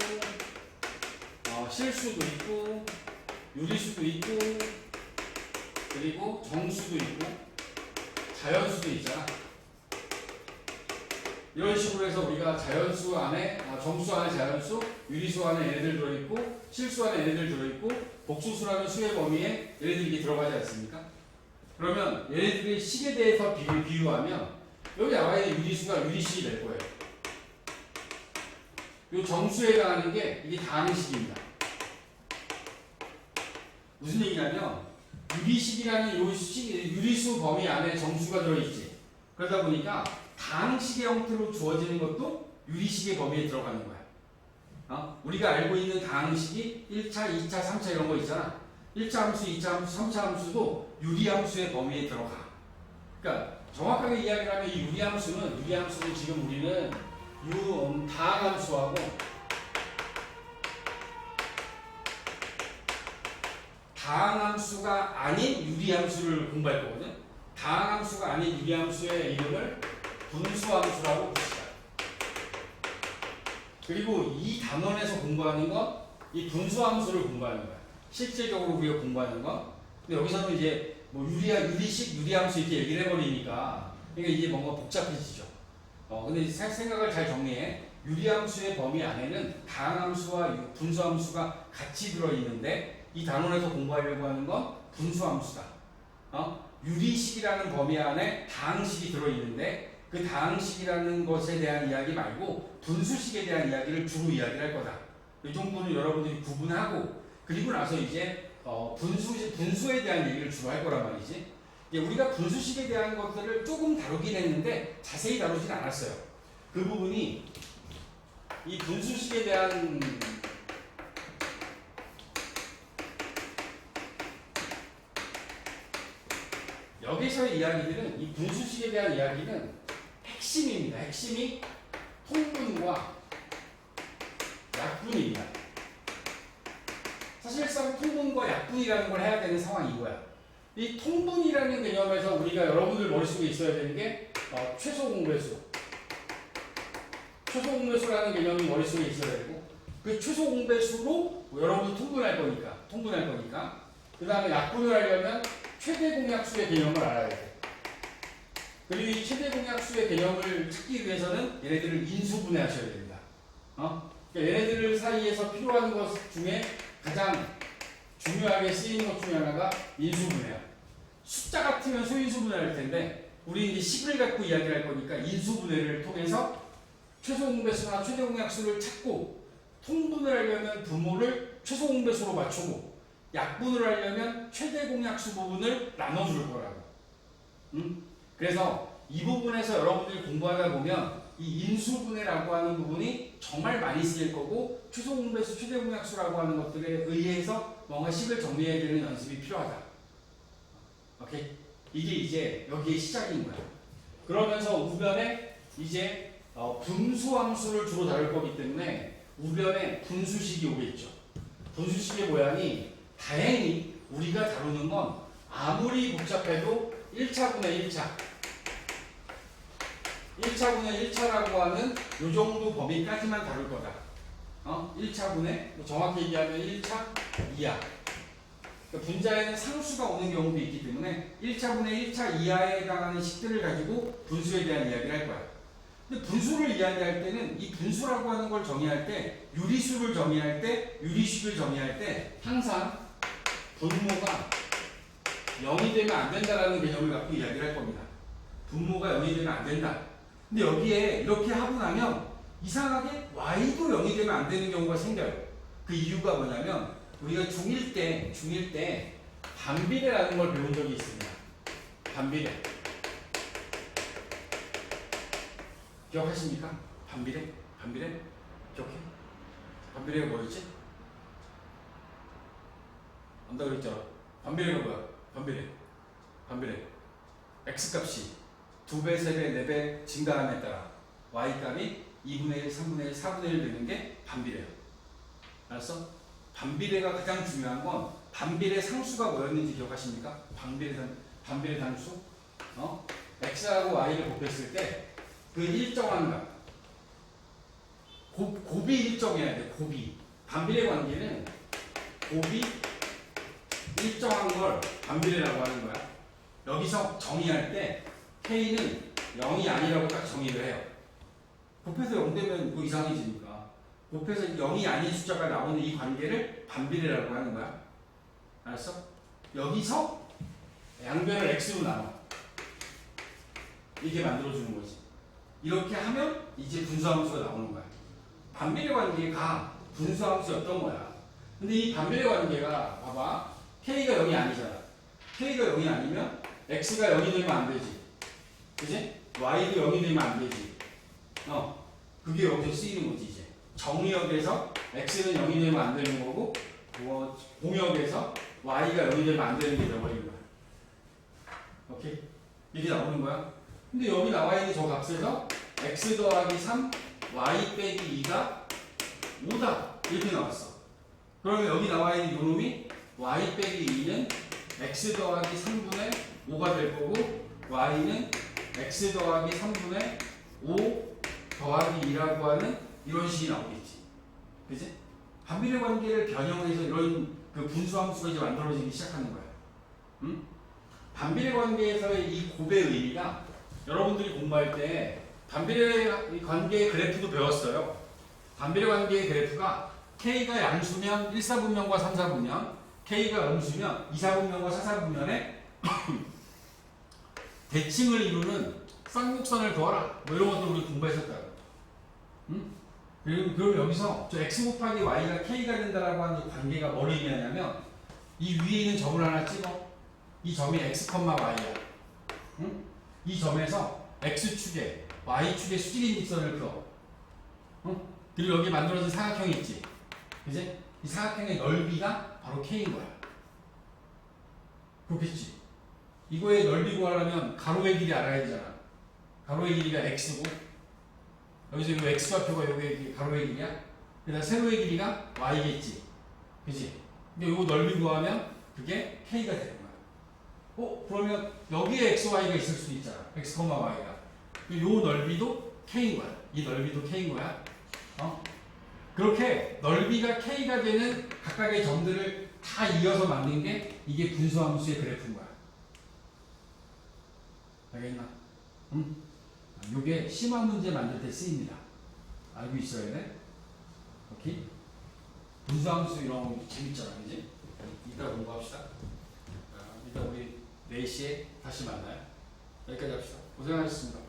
Speaker 2: 실수도 있고 유리수도 있고 그리고 정수도 있고 자연수도 있잖아. 이런 식으로 해서 우리가 자연수 안에 정수 안에 자연수, 유리수 안에 얘네들 들어있고 실수 안에 얘네들 들어있고 복소수라는 수의 범위에 얘네들이 들어가지 않습니까? 그러면 얘네들의 식에 대해서 비유하면 여기 나와 있는 유리수가 유리식이 될 거예요. 이 정수에 해당하는 게 이게 다항식입니다. 무슨 얘기냐면 유리식이라는 유리수 범위 안에 정수가 들어있지. 그러다 보니까 다항식의 형태로 주어지는 것도 유리식의 범위에 들어가는 거야. 우리가 알고 있는 다항식이 1차, 2차, 3차 이런 거 있잖아. 1차 함수, 2차 함수, 3차 함수도 유리함수의 범위에 들어가. 그러니까 정확하게 이야기를 하면 이 유리함수는 지금 우리는 다항함수하고 다항함수가 아닌 유리함수를 공부할 거거든. 다항함수가 아닌 유리함수의 이름을 분수함수라고 부르시다. 그리고 이 단원에서 공부하는 건 이 분수함수를 공부하는 거야. 실제적으로 우리가 공부하는 건. 근데 여기서는 이제 뭐 유리식, 유리함수 이렇게 얘기를 해버리니까 그러니까 이게 뭔가 복잡해지죠. 근데 생각을 잘 정리해. 유리함수의 범위 안에는 다항함수와 분수함수가 같이 들어있는데 이 단원에서 공부하려고 하는 건 분수함수다. 유리식이라는 범위 안에 다항식이 들어있는데 그 다항식이라는 것에 대한 이야기 말고 분수식에 대한 이야기를 주로 이야기를 할 거다. 이 정도는 여러분들이 구분하고 그리고 나서 이제 분수에 대한 얘기를 주로 할 거란 말이지. 우리가 분수식에 대한 것들을 조금 다루긴 했는데 자세히 다루진 않았어요. 그 부분이 이 분수식에 대한 여기서의 이야기들은 이 분수식에 대한 이야기는 핵심입니다. 핵심이 통분과 약분입니다. 사실상 통분과 약분이라는 걸 해야 되는 상황이 이거야. 이 통분이라는 개념에서 우리가 여러분들 머릿속에 있어야 되는 게 최소 공배수라는 개념이 머릿속에 있어야 되고 그 최소 공배수로 여러분들 통분할 거니까 그 다음에 약분을 하려면 최대 공약수의 개념을 알아야 돼. 그리고 이 최대 공약수의 개념을 찾기 위해서는 얘네들을 인수분해하셔야 됩니다. 그러니까 얘네들 사이에서 필요한 것 중에 가장 중요하게 쓰이는 것 중에 하나가 인수분해야. 숫자 같으면 소인수분해할 텐데 우리 이제 식을 갖고 이야기를 할 거니까 인수분해를 통해서 최소 공배수나 최대 공약수를 찾고 통분을 하려면 분모를 최소 공배수로 맞추고 약분을 하려면 최대 공약수 부분을 나눠줄 거라고. 그래서 이 부분에서 여러분들이 공부하다 보면 이 인수분해라고 하는 부분이 정말 많이 쓰일 거고 최소 공배수, 최대 공약수라고 하는 것들에 의해서 뭔가 식을 정리해야 되는 연습이 필요하다. 오케이? 이게 이제 여기에 시작인 거야. 그러면서 우변에 이제 분수함수를 주로 다룰 거기 때문에 우변에 분수식이 오겠죠. 분수식의 모양이 다행히 우리가 다루는 건 아무리 복잡해도 1차분의 1차
Speaker 1: 1차분의 1차라고 하는 요 정도 범위까지만 다룰 거다. 1차분의 뭐 정확히 얘기하면 1차 이하. 그러니까 분자에는 상수가 오는 경우도 있기 때문에 1차분의 1차 이하에 해당하는 식들을 가지고 분수에 대한 이야기를 할 거야. 근데 분수를 이야기할 때는 이 분수라고 하는 걸 정의할 때 유리수를 정의할 때 유리식을 정의할 때 항상 분모가 0이 되면 안 된다라는 개념을 갖고 이야기를 할 겁니다. 분모가 0이 되면 안 된다. 근데 여기에 이렇게 하고 나면 이상하게 y도 0이 되면 안 되는 경우가 생겨요. 그 이유가 뭐냐면 우리가 중1 때 반비례라는 걸 배운 적이 있습니다. 반비례. 기억하십니까? 반비례? 기억해? 반비례가 뭐였지? 안다 그랬죠? 반비례가 뭐야? 반비례. x값이 2배, 3배, 4배 증가함에 따라 y값이 2분의 1, 3분의 1, 4분의 1 되는 게 반비례야. 알았어? 반비례가 가장 중요한 건 반비례 상수가 뭐였는지 기억하십니까? 반비례 상수? x하고 y를 곱했을 때 그 일정한 값 곱이 일정해야 돼. 곱이. 반비례 관계는 곱이 일정한 걸 반비례라고 하는 거야. 여기서 정의할 때 k는 0이 아니라고 딱 정의를 해요. 곱해서 0 되면 그거 이상해지니까 곱해서 0이 아닌 숫자가 나오는 이 관계를 반비례라고 하는 거야. 알았어? 여기서 양변을 x로 나눠. 이게 만들어주는 거지. 이렇게 하면 이제 분수함수가 나오는 거야. 반비례 관계가 분수함수였던 거야. 근데 이 반비례 관계가 봐봐. k가 0이 아니잖아. k가 0이 아니면 x가 0이 되면 안 되지. 그지? y도 0이 되면 안 되지. 그게 여기서 쓰이는 거지 이제. 정의역에서 x는 0이 되면 안 되는 거고 공역에서 y가 0이 되면 안 되는 게 되어버리는 거야. 오케이? 이게 나오는 거야. 근데 여기 나와 있는 저 값에서 x 더하기 3, y 빼기 2가 5다. 이렇게 나왔어. 그러면 여기 나와 있는 요놈이 y 빼기 2는 x 더하기 3분의 5가 될 거고 y는 x 더하기 3분의 5 더하기 2라고 하는 이런 식이 나오겠지. 그치? 반비례 관계를 변형해서 이런 그 분수함수가 이제 만들어지기 시작하는 거야. 응? 반비례 관계에서의 이 곱의 의미가 여러분들이 공부할 때 반비례 관계의 그래프도 배웠어요. 반비례 관계의 그래프가 K가 양수면 1, 4분면과 3, 4분면, K가 음수면 2, 4분면과 4, 4분면에 대칭을 이루는 쌍곡선을 그어라. 뭐 이런 것도 우리 공부했었다고. 응? 그럼 여기서 저 x 곱하기 y가 k가 된다라고 하는 관계가 뭘 의미하냐면 이 위에 있는 점을 하나 찍어. 이 점이 x, y야. 응? 이 점에서 x축에 y축에 수직인 직선을 그어. 응? 그리고 여기 만들어진 사각형이 있지. 그지? 이 사각형의 넓이가 바로 k인 거야. 그렇겠지? 이거의 넓이 구하려면 가로의 길이 알아야 되잖아. 가로의 길이가 x고 여기서 이 x좌표가 여기 가로의 길이야. 그다음 세로의 길이가 y겠지. 그지? 근데 이거 넓이 구하면 그게 k가 되는 거야. 그러면 여기에 x, y가 있을 수도 있잖아. x, y가. 이 넓이도 k인 거야. 이 넓이도 k인 거야. 그렇게 넓이가 k가 되는 각각의 점들을 다 이어서 만든 게 이게 분수함수의 그래프인 거야. 알겠나? 응? 이게 심화 문제 만들 때 쓰입니다. 알고 있어야 돼? 오케이? 분수함수 이런 거 재밌잖아, 그지? 이따 공부합시다. 이따 우리 4시에 다시 만나요. 여기까지 합시다. 고생하셨습니다.